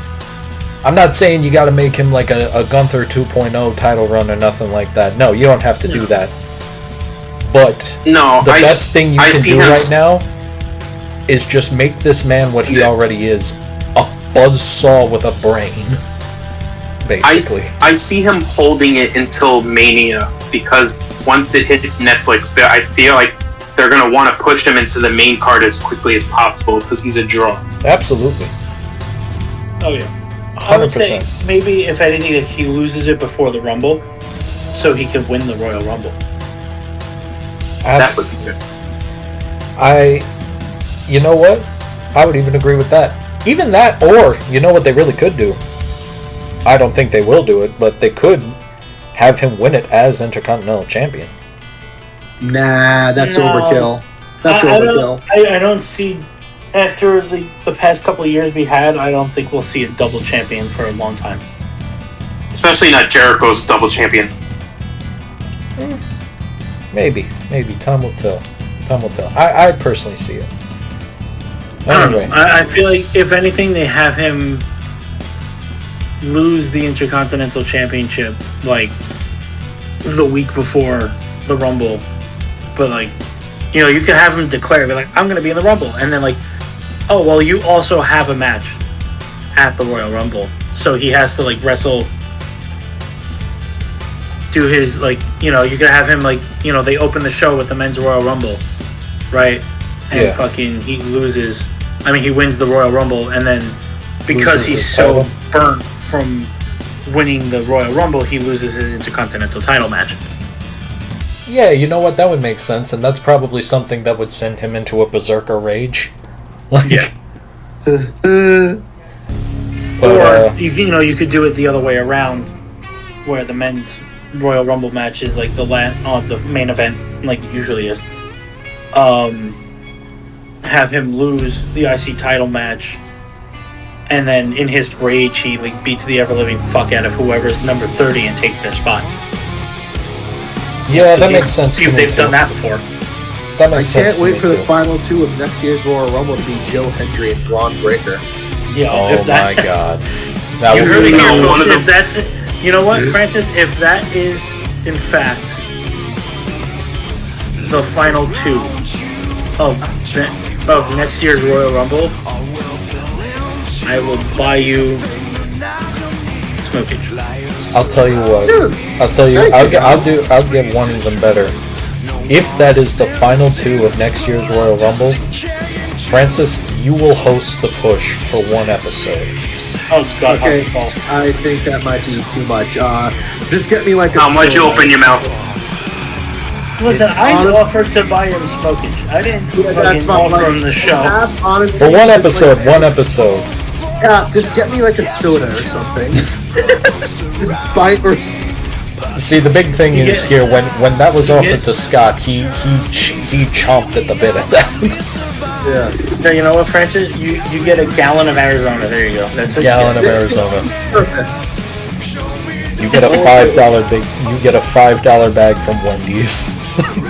I'm not saying you gotta make him like a Gunther 2.0 title run or nothing like that. No, you don't have to do that. But the best thing you can do right now is just make this man what he already is. A buzzsaw with a brain. Basically. I see him holding it until Mania, because once it hits Netflix, I feel like they're going to want to push him into the main card as quickly as possible, because he's a draw. Absolutely. Oh yeah. 100%. I would say maybe if anything he loses it before the Rumble, so he can win the Royal Rumble. That would be good. You know what? I would even agree with that. Even that, or you know what they really could do? I don't think they will do it, but they could have him win it as Intercontinental Champion. Nah, that's overkill. That's overkill. I don't see, after the past couple of years we had, I don't think we'll see a double champion for a long time. Especially not Jericho's double champion. Maybe. Time will tell. I personally see it. Anyway. I feel like, if anything, they have him lose the Intercontinental Championship like the week before the Rumble, but like, you could have him declare, be like, I'm gonna be in the Rumble, and then like, oh well, you also have a match at the Royal Rumble, so he has to like wrestle, do his like, you could have him like, they open the show with the Men's Royal Rumble, right? And fucking he loses. I mean, he wins the Royal Rumble, and then because he's so burnt from winning the Royal Rumble, he loses his Intercontinental title match. Yeah, you know what? That would make sense, and that's probably something that would send him into a berserker rage. But, or you could do it the other way around, where the men's Royal Rumble match is like the main event, like it usually is. Have him lose the IC title match, and then in his rage he like beats the ever living fuck out of whoever's number 30 and takes their spot. Yeah, that makes sense. They've done that before. That makes sense. I can't wait for the final 2 of next year's Royal Rumble to be Joe Hendry and Braun Breaker. Yeah. Oh my god. That you heard it here, folks. If that's it, you know what, Francis? If that is in fact the final 2 of next year's Royal Rumble, I will buy you smokage. I'll tell you what. I'll get one even better. If that is the final 2 of next year's Royal Rumble, Francis, you will host the push for one episode. Oh God, Okay, help us all. I think that might be too much. Just get me like a How much you soda. open your mouth? Listen, It's I honest- offered to buy him smokage. I didn't Yeah, that's fucking not offer like him the show. honestly, For one just episode, like- one episode. Yeah, just get me like a soda or something. Just buy or See, the big thing You is get- here when that was you offered get- to Scott, he chomped at the bit at that. yeah. So you know what, Francis? You get a gallon of Arizona. There you go. That's what Gallon you of get. Arizona. Perfect. You get a $5 You get a $5 bag from Wendy's.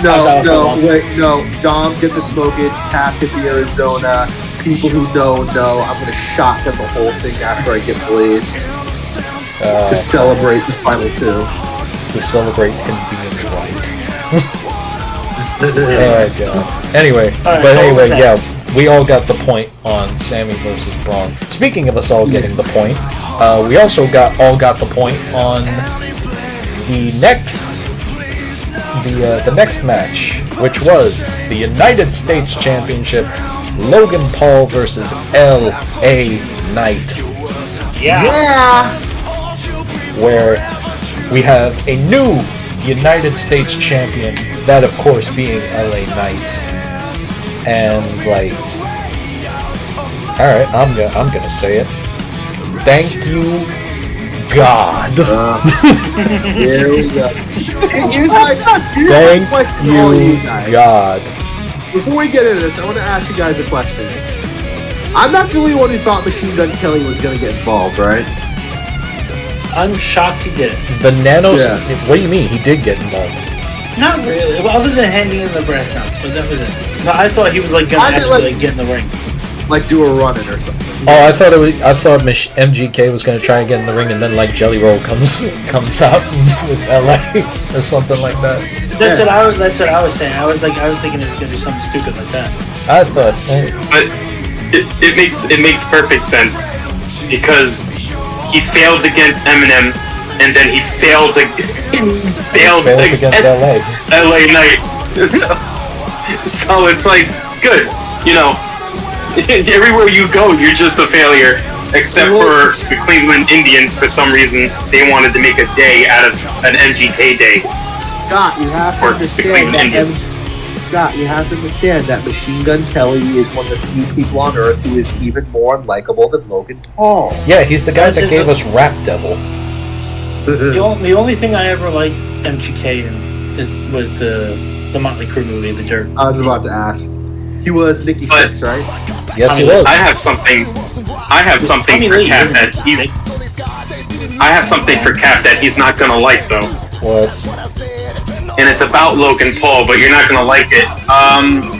No, wait, no. Dom, get the smokage. Cap, get the Arizona. People who know. I'm gonna shotgun the whole thing after I get blazed to celebrate the final two. To celebrate him being right. Oh god. Anyway, Alright, but so anyway, what's yeah, next? we all got the point on Sammy versus Braun. Speaking of us all getting the point, we also all got the point on the next match, which was the United States Championship, Logan Paul versus L.A. Knight, Yeah. where we have a new United States champion, that of course being LA Knight. And like, alright, I'm gonna say it. Thank you, God. There we go. Here's my Thank question to all you, guys. God. Before we get into this, I want to ask you guys a question. I'm not the only one who thought Machine Gun Kelly was going to get involved, right? I'm shocked he did it. The nanos. Yeah. What do you mean? He did get involved. Not really. Well, other than handing in the brass knucks, but that was it. No, I thought he was like gonna I meant, actually like- like, get in the ring. Like do a run-in or something. Oh, I thought MGK was gonna try and get in the ring, and then like Jelly Roll comes out with LA or something like that. That's Yeah. what I was saying. I was thinking it was gonna do something stupid like that. I thought. But it makes perfect sense because he failed against Eminem, and then he failed Fails against LA. LA Knight. So it's like good, you know. Everywhere you go, you're just a failure. Except for the Cleveland Indians, for some reason, they wanted to make a day out of an MGK day. Scott, you have to Or the understand Cleveland that. Indians. Scott, you have to understand that Machine Gun Kelly is one of the few people on Earth who is even more likable than Logan Paul. Yeah, he's the guy That's that it, gave though. us Rap Devil. The only thing I ever liked MGK in was the Motley Crue movie, The Dirt. I was about to ask. He was Nikki But- Sixx, right? Yes, he was. I have something Tommy for Lee Cap isn't that he's. I have something for Cap that he's not gonna like though, What? and it's about Logan Paul, but you're not gonna like it.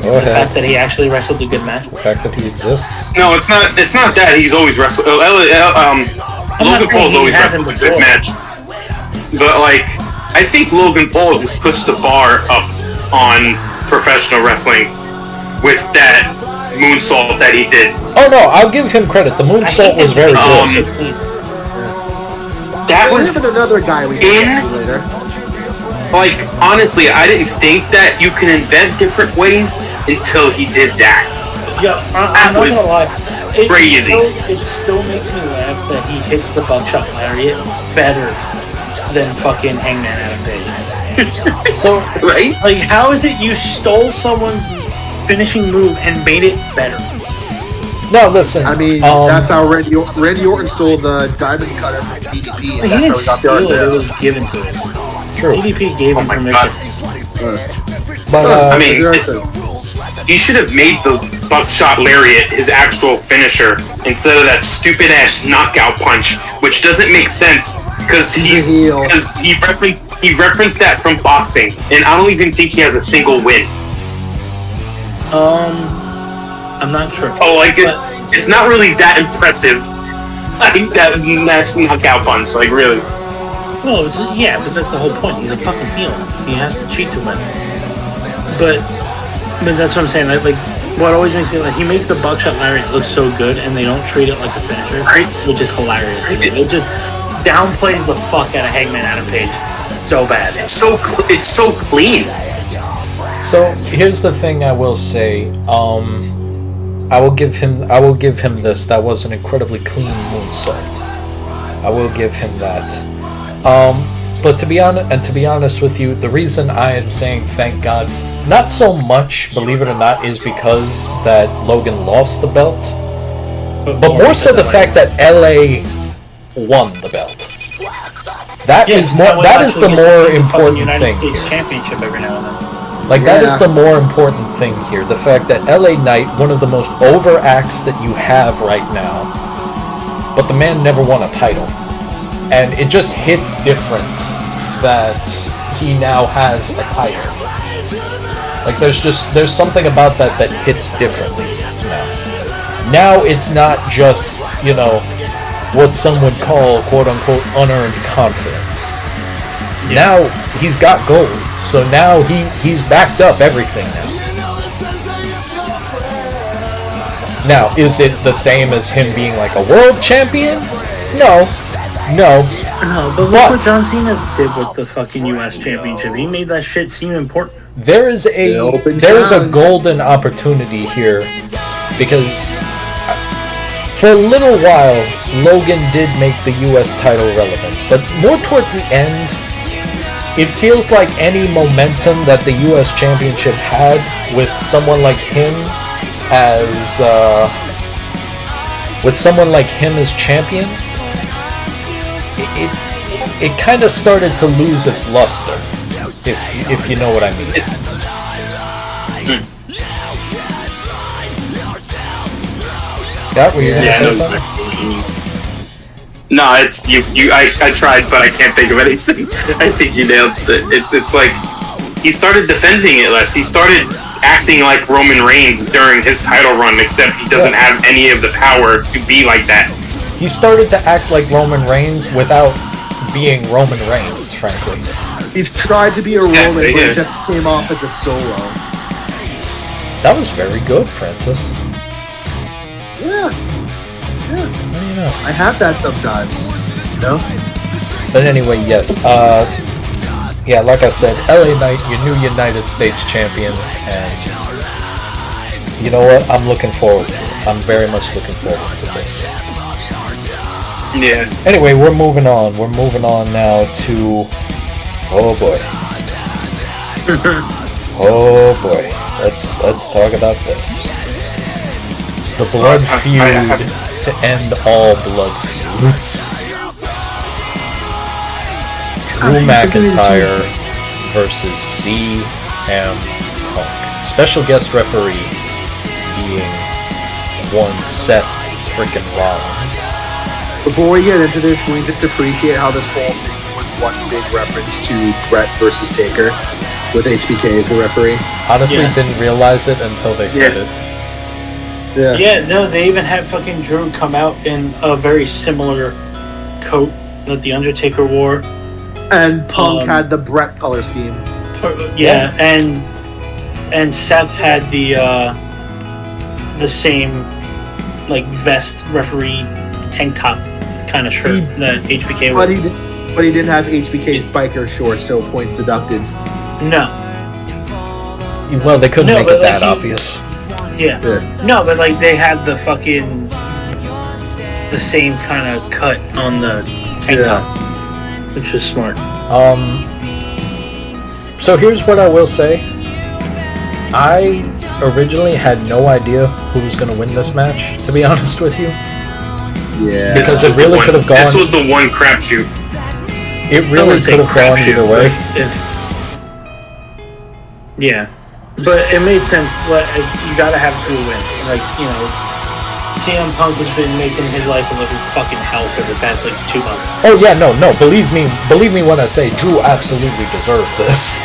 Go The ahead. fact that he actually wrestled a good match. The fact that he exists. No, it's not. It's not that he's always wrestled. Logan saying Paul's he always hasn't wrestled a good before. match, but like I think Logan Paul just puts the bar up on professional wrestling with that moonsault that he did. Oh no, I'll give him credit. The I moonsault hate was very that good. he's so clean. That Well, was him and another guy we can get to later. like honestly, I didn't think that you can invent different ways until he did that. Yeah, I'm That not was gonna lie. crazy. It still makes me laugh that he hits the buckshot lariat better than fucking Hangman Adam Page. So Right? Like, how is it you stole someone's finishing move and made it better? no, listen. I mean, that's how Randy Orton stole the diamond cutter from DDP. He And didn't that's how steal we it; got it the was given to him. true. DDP gave him my permission. But I mean, he should have made the buckshot lariat his actual finisher instead of that stupid ass knockout punch, which doesn't make sense because he referenced that from boxing, and I don't even think he has a single win. I'm not sure. Oh, like But- it's not really that impressive. I think that's knockout punch, like really. Well, yeah, but that's the whole point. He's a fucking heel. He has to cheat to win. But that's what I'm saying. Like what always makes me like, he makes the buckshot lariat look so good, and they don't treat it like a finisher, Right. which is hilarious to me. It just downplays the fuck out of Hangman Adam Page so bad. It's so clean. So here's the thing I will say. I will give him this. That was an incredibly clean moonsault. I will give him that. But to be honest with you, the reason I am saying thank God, not so much, believe it or not, is because that Logan lost the belt, but more so the fact that LA won the belt. That is the more important United thing States here. Championship every now and then. Like, that is the more important thing here. The fact that LA Knight, one of the most over acts that you have right now, but the man never won a title. And it just hits different that he now has a title. Like, there's something about that hits differently now. Now it's not just, what some would call, quote-unquote, unearned confidence. Yeah. Now he's got gold, so now he's backed up everything now. Now, is it the same as him being like a world champion? No, but look what John Cena did with the fucking U.S. Championship. He made that shit seem important. There is a golden opportunity here, because for a little while Logan did make the U.S. title relevant, but more towards the end, it feels like any momentum that the U.S. Championship had with someone like him as champion, it kind of started to lose its luster, if you know what I mean. Scott, were you going to say something? No, it's you. I tried, but I can't think of anything. I think you nailed it. It's like he started defending it less. He started acting like Roman Reigns during his title run, except he doesn't have any of the power to be like that. He started to act like Roman Reigns without being Roman Reigns, frankly. He's tried to be a Roman, but it just came off as a solo. That was very good, Francis. Yeah. What do you know? I have that sometimes. No? But anyway, yes. Yeah, like I said, LA Knight, your new United States champion, and you know what? I'm looking forward to it. I'm very much looking forward to this. Yeah. Anyway, we're moving on. We're moving on now to... Oh boy. Oh boy. Let's talk about this. The blood feud to end all blood feuds. Drew McIntyre versus CM Punk. Special guest referee being one Seth freaking Rollins. Before we get into this, can we just appreciate how this whole thing was one big reference to Brett versus Taker with HBK as the referee? Honestly, didn't realize it until they said it. Yeah, no, they even had fucking Drew come out in a very similar coat that The Undertaker wore. And Punk had the Brett color scheme. Yeah, and Seth had the same like vest referee tank top kind of shirt that HBK wore. But he didn't have HBK's biker shorts, so points deducted. No. Well, they couldn't make it that obvious. Yeah. No, but like they had the fucking the same kind of cut on the tank top, which is smart. So here's what I will say. I originally had no idea who was going to win this match, to be honest with you. Yeah. Because it really could have gone... This was the one crapshoot. It really could have gone either way. Yeah. But it made sense. Like, you gotta have Drew win. Like, CM Punk has been making his life a little fucking hell for the past, 2 months. Oh, yeah, no. Believe me when I say Drew absolutely deserved this.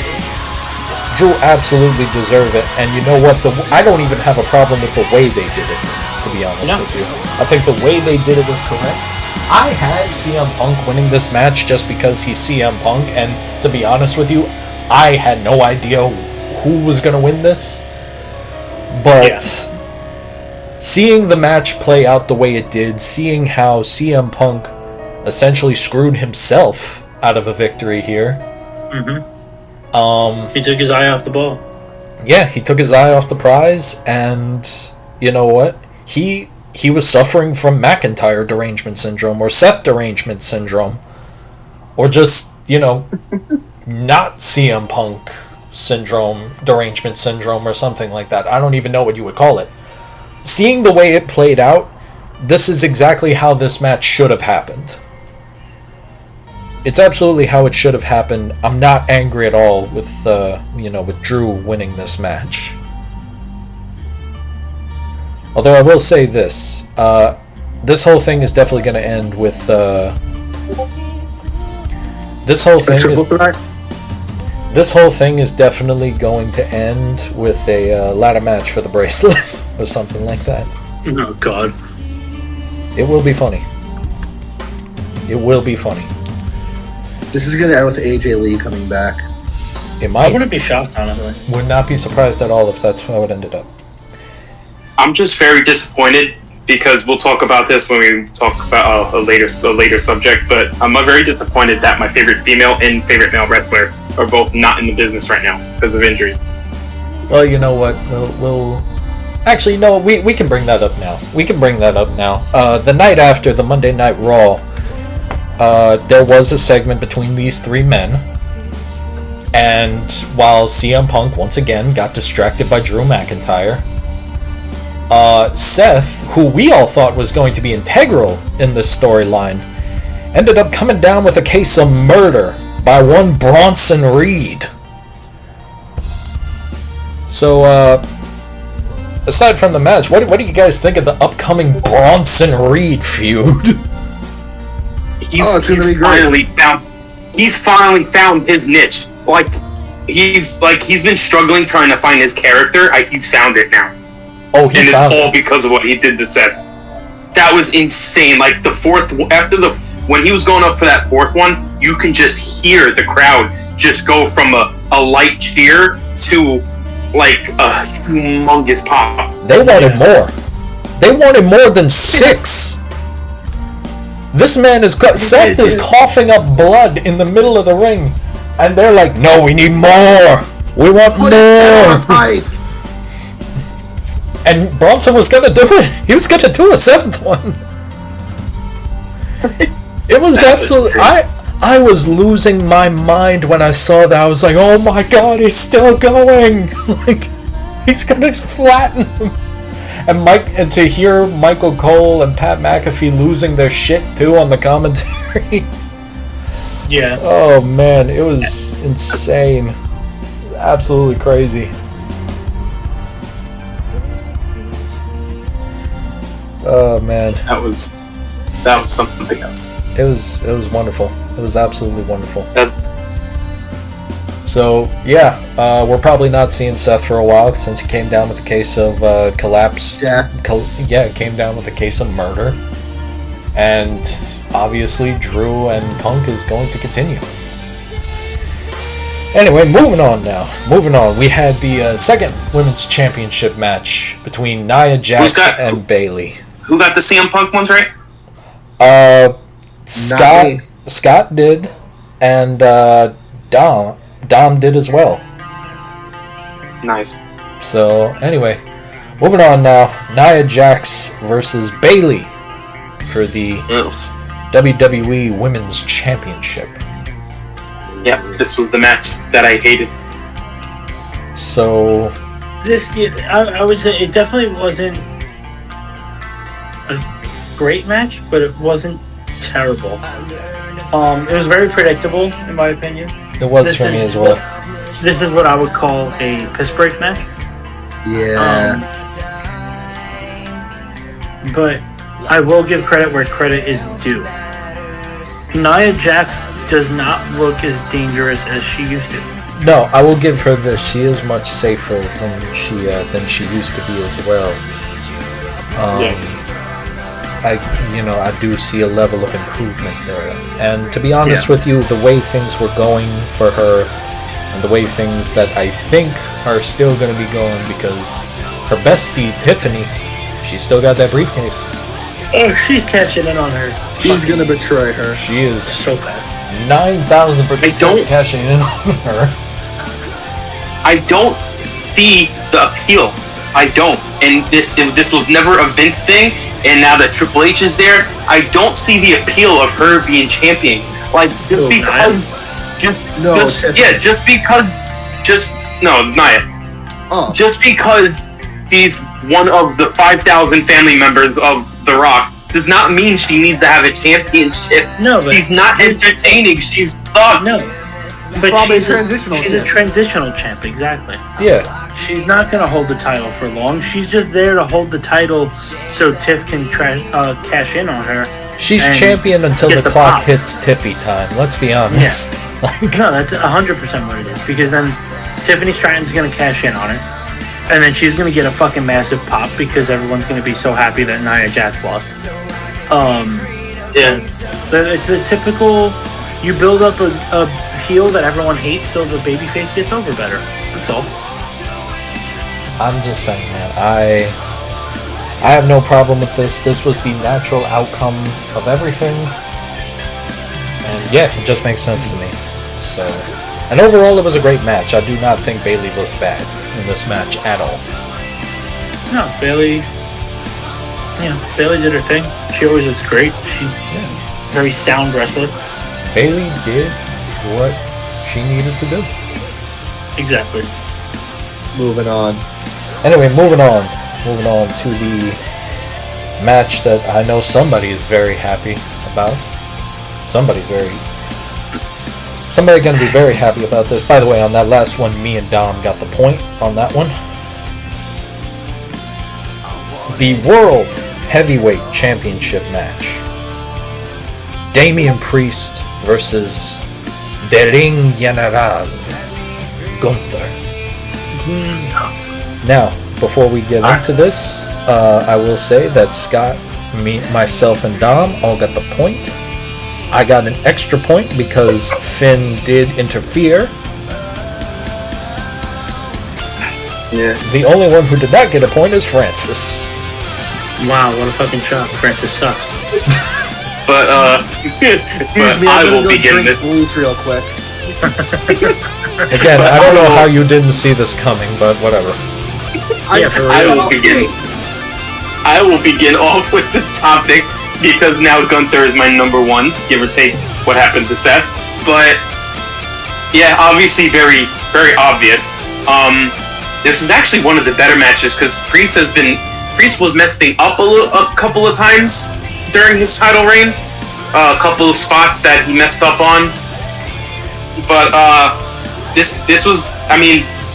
Drew absolutely deserved it. And you know what? I don't even have a problem with the way they did it, to be honest with you. I think the way they did it was correct. I had CM Punk winning this match just because he's CM Punk, and to be honest with you, I had no idea who was going to win this. But seeing the match play out the way it did, seeing how CM Punk essentially screwed himself out of a victory here. He took his eye off the ball. Yeah, he took his eye off the prize, and you know what? He was suffering from McIntyre derangement syndrome or Seth derangement syndrome, or just, not CM Punk syndrome, derangement syndrome, or something like that. I don't even know what you would call it. Seeing the way it played out, this is exactly how this match should have happened. It's absolutely how it should have happened. I'm not angry at all with with Drew winning this match. Although I will say this, this whole thing is definitely going to end with this whole thing is definitely going to end with a ladder match for the bracelet or something like that. Oh God! It will be funny. It will be funny. This is going to end with AJ Lee coming back. It might. I wouldn't be shocked, honestly. Would not be surprised at all if that's how it ended up. I'm just very disappointed because we'll talk about this when we talk about a later subject. But I'm very disappointed that my favorite female and favorite male wrestler are both not in the business right now because of injuries. Well, you know what? We'll actually no. We can bring that up now. The night after the Monday Night Raw, there was a segment between these three men, and while CM Punk once again got distracted by Drew McIntyre, Seth, who we all thought was going to be integral in this storyline, ended up coming down with a case of murder by one Bronson Reed. So, aside from the match, what do you guys think of the upcoming Bronson Reed feud? He's finally found his niche. He's been struggling trying to find his character. He's found it now. Oh, and it's all because of what he did to Seth. That was insane. Like when he was going up for that fourth one, you can just hear the crowd just go from a light cheer to like a humongous pop. They wanted more. They wanted more than 6. This man Seth is coughing up blood in the middle of the ring, and they're like, "No, we need more. We want more." And Bronson was gonna do it. He was gonna do a 7th one. It was absolutely. I was losing my mind when I saw that. I was like, "Oh my God, he's still going! Like, he's gonna flatten him." And to hear Michael Cole and Pat McAfee losing their shit too on the commentary. Yeah. Oh man, it was insane. Absolutely crazy. Oh man. That was something else. It was wonderful. It was absolutely wonderful. That's So, yeah, we're probably not seeing Seth for a while since he came down with a case of collapse. Yeah. Came down with a case of murder. And obviously, Drew and Punk is going to continue. Anyway, moving on now. We had the second Women's Championship match between Nia Jax and Bayley. Who got the CM Punk ones right? Scott did, and Dom did as well. Nice. So, anyway, moving on now. Nia Jax versus Bayley for the WWE Women's Championship. Yeah, this was the match that I hated. So, I would say it definitely wasn't a great match, but it wasn't terrible. It was very predictable, in my opinion. it was for me as well. This is what I would call a piss break match. Yeah. But I will give credit where credit is due. Nia Jax does not look as dangerous as she used to. No, I will give her this. She is much safer than she used to be as well. I do see a level of improvement there. And to be honest with you, the way things were going for her, and the way things that I think are still going to be going, because her bestie, Tiffany, she's still got that briefcase. Oh, she's cashing in on her. He's going to betray her. She is So fast. 9,000% cashing in on her. I don't see the appeal. I don't. and this was never a Vince thing, and now that Triple H is there, I don't see the appeal of her being champion. Like just because, Nia. Oh. Just because she's one of the 5,000 family members of The Rock does not mean she needs to have a championship. No, but she's not entertaining. She's thugged. No, but she's a transitional champ. Exactly. Yeah. She's not gonna hold the title for long. She's just there to hold the title so Tiff can cash in on her. She's champion until the clock hits Tiffy time. Let's be honest. Yeah. No, that's 100% what it is. Because then Tiffany Stratton's gonna cash in on her, and then she's gonna get a fucking massive pop because everyone's gonna be so happy that Nia Jax lost. Yeah. It's the typical. You build up a heel that everyone hates, so the babyface gets over better. That's all. I'm just saying, man. I have no problem with this. This was the natural outcome of everything, and yeah, it just makes sense to me. So, and overall, it was a great match. I do not think Bayley looked bad in this match at all. No, Bayley did her thing. She always looks great. She's a very sound wrestler. Bayley did what she needed to do. Exactly. Moving on. Anyway, moving on to the match that I know somebody is very happy about. Somebody going to be very happy about this. By the way, on that last one, me and Dom got the point on that one. The World Heavyweight Championship match. Damian Priest versus the Ring General, Gunther. Now, before we get into this, I will say that Scott, myself, and Dom all got the point. I got an extra point because Finn did interfere. Yeah. The only one who did not get a point is Francis. Wow, what a fucking shock. Francis sucks. But I will begin this. Real quick. Again, I don't know how you didn't see this coming, but whatever. I will begin off with this topic because now Gunther is my number one, give or take what happened to Seth. But yeah, obviously very, very obvious. This is actually one of the better matches because Priest was messing up a couple of times during his title reign. A couple of spots that he messed up on. But this was,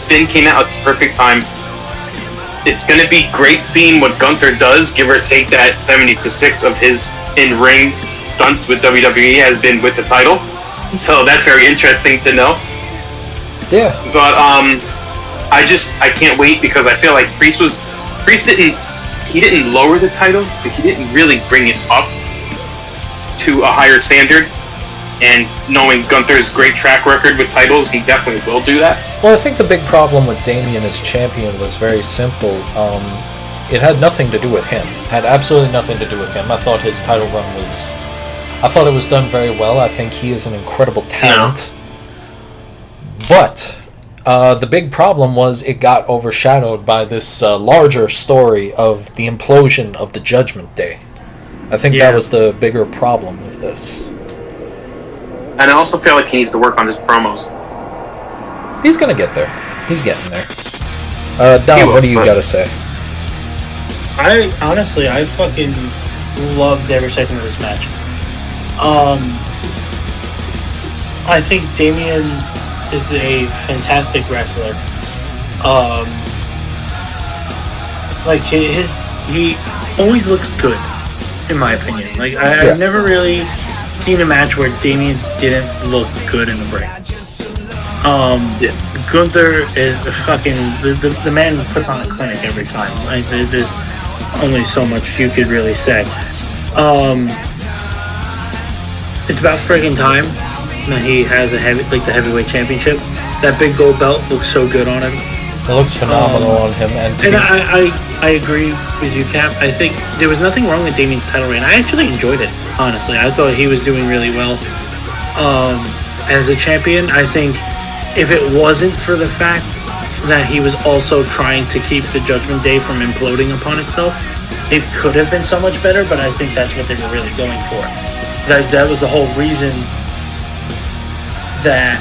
Finn came out at the perfect time. It's going to be great seeing what Gunther does, give or take that 70% of his in-ring stunts with WWE has been with the title. So that's very interesting to know. Yeah. But I can't wait because I feel like Priest didn't lower the title, but he didn't really bring it up to a higher standard. And knowing Gunther's great track record with titles, he definitely will do that. Well, I think the big problem with Damian as champion was very simple. It had nothing to do with him. Had absolutely nothing to do with him. I thought his title run was... I thought it was done very well. I think he is an incredible talent. No. But the big problem was it got overshadowed by this larger story of the implosion of the Judgment Day. I think that was the bigger problem with this. And I also feel like he needs to work on his promos. He's gonna get there. He's getting there. Dom, what do you gotta say? I fucking loved every second of this match. I think Damian is a fantastic wrestler. He always looks good, in my opinion. I've never really seen a match where Damian didn't look good in the ring. Gunther is fucking the man puts on a clinic every time. There's only so much you could really say. It's about friggin' time that he has the heavyweight championship. That big gold belt looks so good on him. It looks phenomenal on him, and I agree with you, Cap. I think there was nothing wrong with Damian's title reign. I actually enjoyed it, honestly. I thought he was doing really well as a champion. I think if it wasn't for the fact that he was also trying to keep the Judgment Day from imploding upon itself. It could have been so much better, but I think that's what they were really going for. That was the whole reason that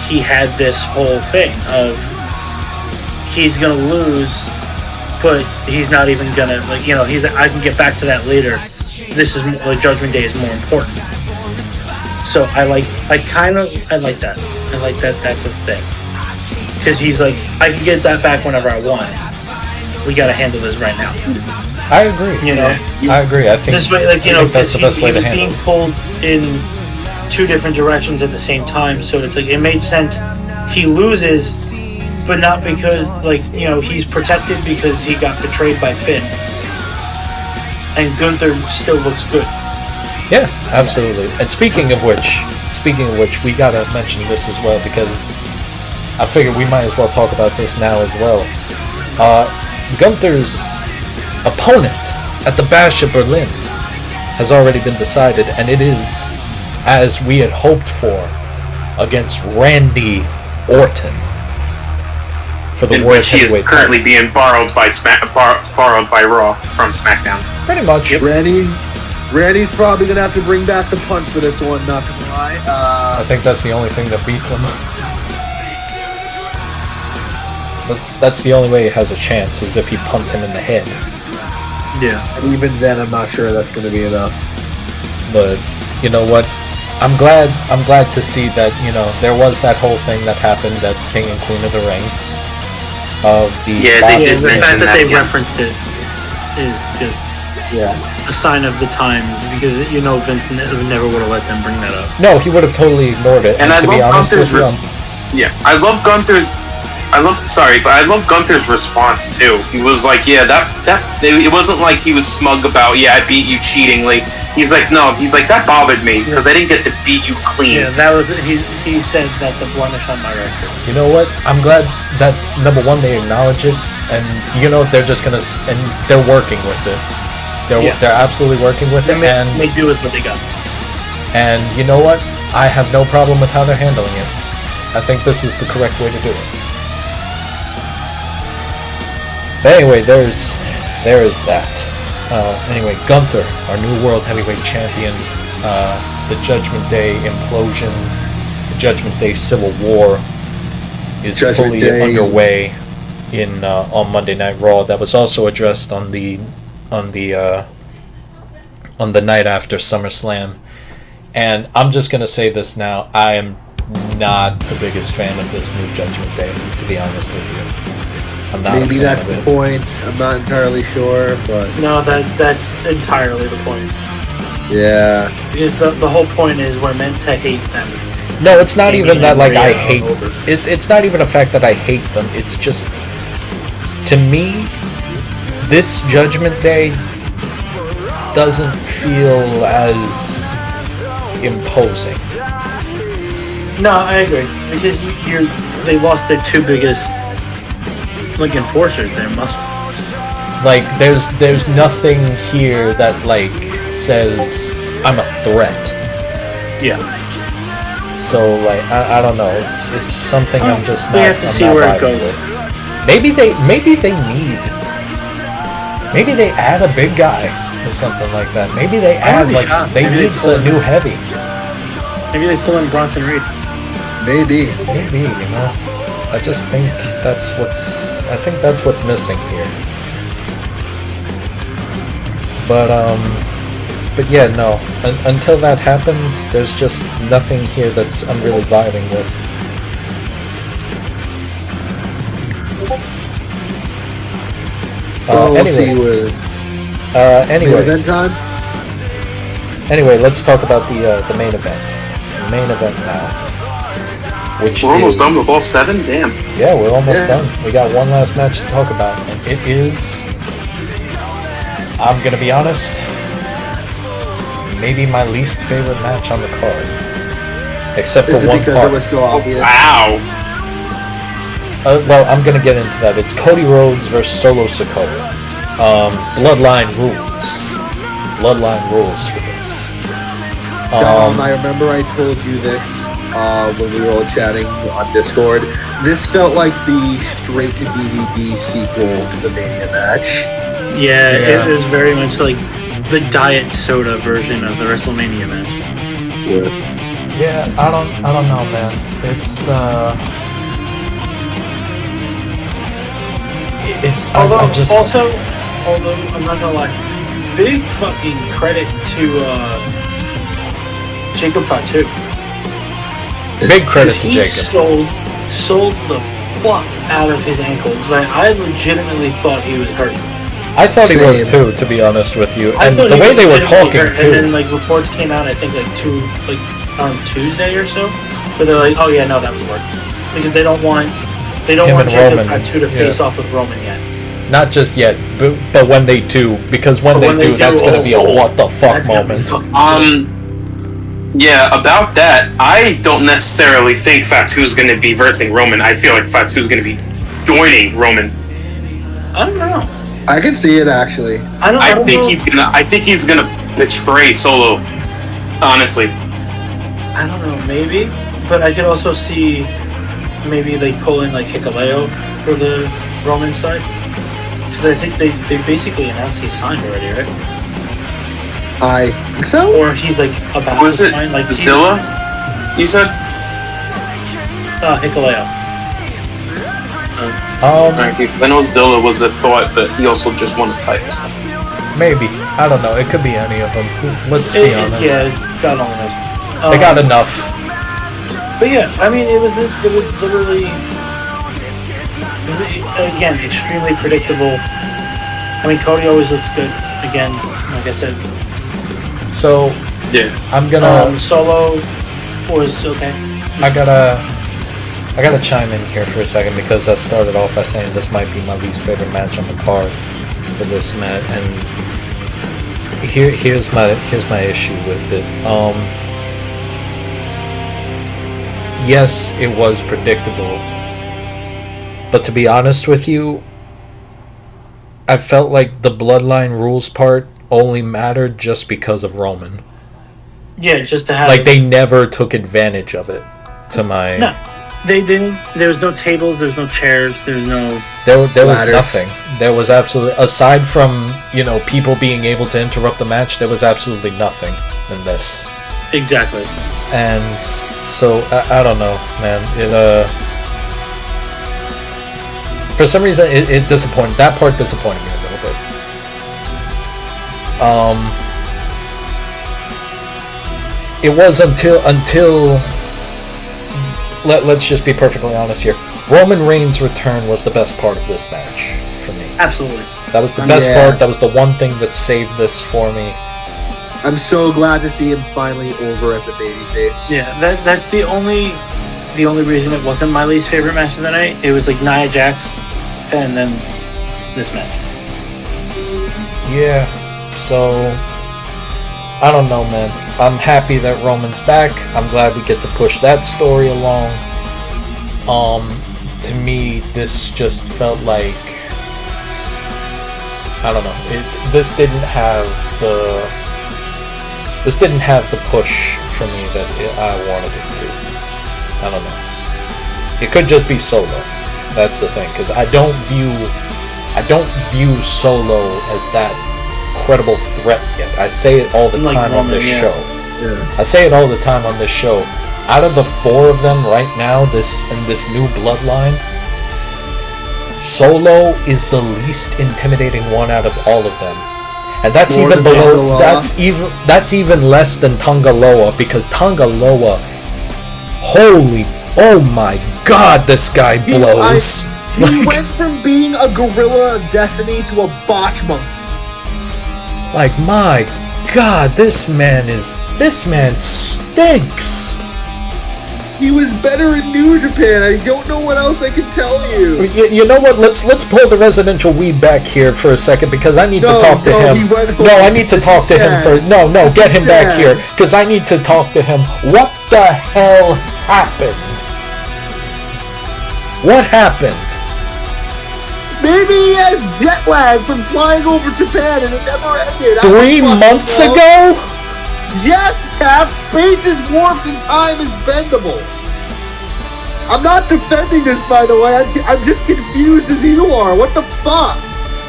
he had this whole thing of he's gonna lose, but he's not even gonna he's I can get back to that later. This is the Judgment Day is more important. So I like that. I like that that's a thing. Because he's like, I can get that back whenever I want. We gotta handle this right now. I agree. I agree. I think this way, that's the best way to handle it. He was being pulled in two different directions at the same time, so it's like it made sense. He loses, but not because he's protected because he got betrayed by Finn, and Gunther still looks good. Yeah, absolutely. And speaking of which, we gotta mention this as well because I figured we might as well talk about this now as well. Gunther's opponent at the Bash of Berlin has already been decided, and it is, as we had hoped for, against Randy Orton for the World Heavyweight title. He is currently being borrowed by Raw from SmackDown. Pretty much. Yep. Randy's probably gonna have to bring back the punch for this one. Not gonna lie. I think that's the only thing that beats him. That's the only way he has a chance is if he punts him in the head. Yeah. And even then, I'm not sure that's going to be enough. But you know what? I'm glad to see that there was that whole thing that happened at King and Queen of the Ring of the the fact that they referenced it is just a sign of the times because Vince never would have let them bring that up. No, he would have totally ignored it. And I to be love honest with you, I love Gunther's. I love Gunther's response too. He was like, "Yeah, it wasn't like he was smug about, I beat you cheatingly." He's like, "No," he's like, "That bothered me because I didn't get to beat you clean." Yeah, that was he said that's a blemish on my record. You know what? I'm glad that number one they acknowledge it, and they're just gonna and they're working with it. They're absolutely working with it, and they do with what they got. And you know what? I have no problem with how they're handling it. I think this is the correct way to do it. But anyway, there is that. Anyway, Gunther, our new World Heavyweight Champion, the Judgment Day implosion, the Judgment Day Civil War is fully underway on Monday Night Raw. That was also addressed on the night after SummerSlam. And I'm just gonna say this now: I am not the biggest fan of this new Judgment Day, to be honest with you. I'm not Maybe that's the point. I'm not entirely sure, but no, that's entirely the point. Yeah, because the whole point is we're meant to hate them. No, it's not even that. Like I hate. It's not even a fact that I hate them. It's just, to me, this Judgment Day doesn't feel as imposing. No, I agree because they lost their two biggest enforcers there, muscle. Like there's nothing here that says I'm a threat. Yeah. So I don't know. It's something I'm just not. We have to see where it goes. With. Maybe they add a big guy or something like that. Maybe they add they need a new heavy. Maybe they pull in Bronson Reed. Maybe I just think that's what's missing here. But yeah, no. Until that happens, there's just nothing here that's I'm really vibing with. Anyway, main event time. Anyway, let's talk about the main event. The main event now. We're almost done with all 7? Damn. Yeah, we're almost done. We got one last match to talk about, and it is, I'm going to be honest, maybe my least favorite match on the card. Except for one part. It was so obvious? Wow. Well, I'm going to get into that. It's Cody Rhodes versus Solo Sikoa. Bloodline rules. Bloodline rules for this. I remember I told you this when we were all chatting on Discord. This felt like the straight-to-DVD sequel to the Mania match. Yeah, it was very much like the diet soda version of the WrestleMania match. Yeah, I don't know, man. It's Although I'm not gonna lie, big fucking credit to Jacob Fatu. big credit to He Jacob. sold the fuck out of his ankle. Like, I legitimately thought he was hurt. I thought he was Same. too, to be honest with you. I And thought the he way was they were legitimately talking hurt, too. And then like reports came out, I think on Tuesday or so, but they're like, oh yeah, no, that was work, because they don't want Him and Jacob Roman, Fatu to face yeah. off with Roman yet. Not just yet, but when they do, because when they do, that's going to be a what the fuck That's gonna be moment. fucking Yeah, about that, I don't necessarily think Fatu's going to be versing Roman. I feel like Fatu's going to be joining Roman. I don't know. I can see it actually. I think he's gonna betray Solo. Honestly, I don't know, maybe, but I could also see maybe they pull in like Hikuleo for the Roman side, because I think they basically announced he signed already, right? I think so. Or he's like about was to it sign, like Zilla? You said? Hikuleo. Because I know Zilla was a thought, but he also just won a title. So. Maybe. I don't know. It could be any of them. Let's be honest. Yeah, God only knows. They got enough. But yeah, I mean, it was literally again extremely predictable. I mean, Cody always looks good. Again, like I said. So, yeah, I'm gonna. Solo was okay. I gotta chime in here for a second, because I started off by saying this might be my least favorite match on the card for this match, and here's my issue with it. Yes, it was predictable, but to be honest with you, I felt like the Bloodline Rules part only mattered just because of Roman. Yeah, just to have Like, they never took advantage of it. To my no. They didn't. There was no tables. There was no chairs. There was no. There was ladders. nothing. There was absolutely, aside from people being able to interrupt the match, there was absolutely nothing in this. Exactly. And so I don't know, man. For some reason it disappointed. That part disappointed me a little bit. It was until. Let's just be perfectly honest here. Roman Reigns' return was the best part of this match for me. Absolutely. That was the best part. That was the one thing that saved this for me. I'm so glad to see him finally over as a babyface. Yeah, that's the only reason it wasn't my least favorite match of the night. It was like Nia Jax, and then this match. Yeah. So I don't know, man. I'm happy that Roman's back. I'm glad we get to push that story along. To me, this just felt like, I don't know. This didn't have the push for me that I wanted it to. I don't know. It could just be Solo. That's the thing, because I don't view Solo as that credible threat yet. I say it all the time on this show. Yeah. I say it all the time on this show. Out of the four of them right now, this new bloodline, Solo is the least intimidating one out of all of them. And that's More even than below Tongaloa? that's even less than Tongaloa, because Tongaloa, oh my god, this guy blows. He went from being a gorilla of destiny to a botch monkey. Like, my god, this man stinks. He was better in New Japan. I don't know what else I can tell you. You know what? Let's pull the residential weed back here for a second, because I need to talk to him. He went home. No, I need to talk to him for. No, get him back here, because I need to talk to him. What the hell happened? What happened? Maybe he has jet lag from flying over Japan and it never ended. 3 months ago? Yes, Cap. Space is warped and time is bendable. I'm not defending this, by the way. I'm just confused as you are. What the fuck?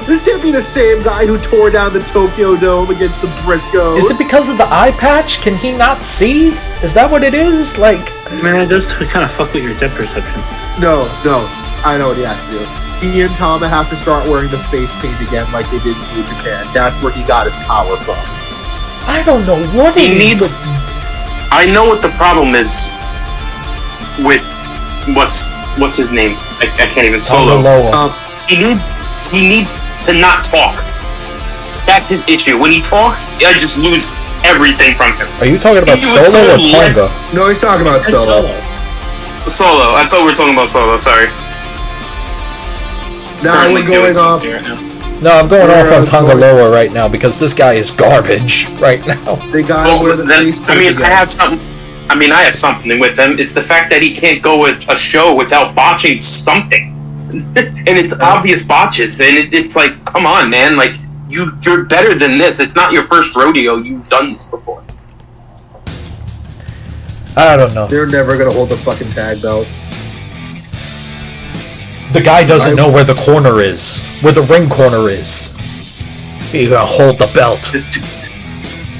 This can't be the same guy who tore down the Tokyo Dome against the Briscoes. Is it because of the eye patch? Can he not see? Is that what it is? Like, Man, it does kind of fuck with your depth perception. No. I know what he has to do. He and Tama have to start wearing the face paint again like they did in New Japan. That's where he got his power from. I don't know what He it is, needs. but I know what the problem is with what's his name? I can't even Solo. Lower. He needs to not talk. That's his issue. When he talks, I just lose everything from him. Are you talking about He was Solo or so less- Tonga? No, he's talking about And Solo. Solo. I thought we were talking about Solo. Sorry. Now Currently we're doing going off. something right now. No, I'm going off on Tonga going- Loa right now because this guy is garbage right now. They got to Well, wear the then, face paint I mean, again. I have something with him. It's the fact that he can't go a show without botching something, and it's obvious botches. And it's like, come on, man! Like you're better than this. It's not your first rodeo. You've done this before. I don't know. They're never going to hold the fucking tag belts. The guy doesn't know where the corner is, where the ring corner is. He's gonna hold the belt.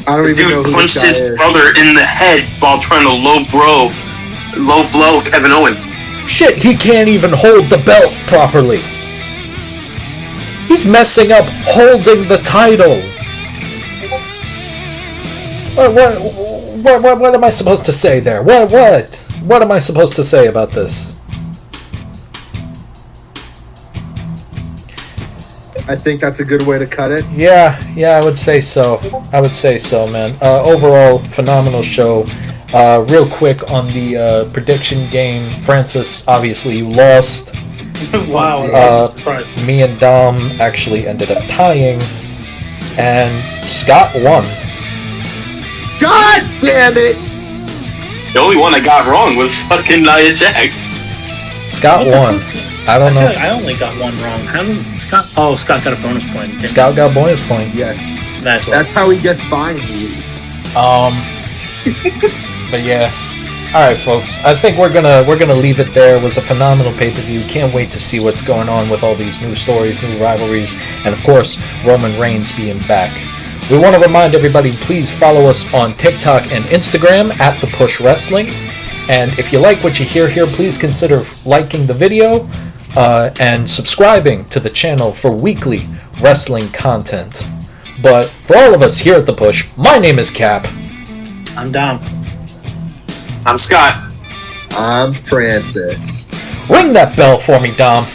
I don't The even know dude who punched this his guy is. brother in the head while trying to low blow Kevin Owens. Shit, he can't even hold the belt properly. He's messing up holding the title. What am I supposed to say there? What am I supposed to say about this? I think that's a good way to cut it. Yeah, I would say so. Man. Overall, phenomenal show. Real quick on the prediction game, Francis, obviously you lost. Wow, Uh, I'm surprised. Me and Dom actually ended up tying, and Scott won. God damn it! The only one I got wrong was fucking Nia Jax. Scott won. I I don't feel know. like I only got one wrong. How did Scott? Oh, Scott got a bonus point. didn't he? Scott got bonus point. Yes, That's what. that's how he gets buying these. But yeah. Alright folks, I think we're gonna leave it there. It was a phenomenal pay-per-view. Can't wait to see what's going on with all these new stories, new rivalries, and of course, Roman Reigns being back. We want to remind everybody, please follow us on TikTok and Instagram at The Push Wrestling. And if you like what you hear here, please consider liking the video and subscribing to the channel for weekly wrestling content. But for all of us here at The Push, my name is Cap. I'm down. I'm Scott. I'm Francis. Ring that bell for me, Dom.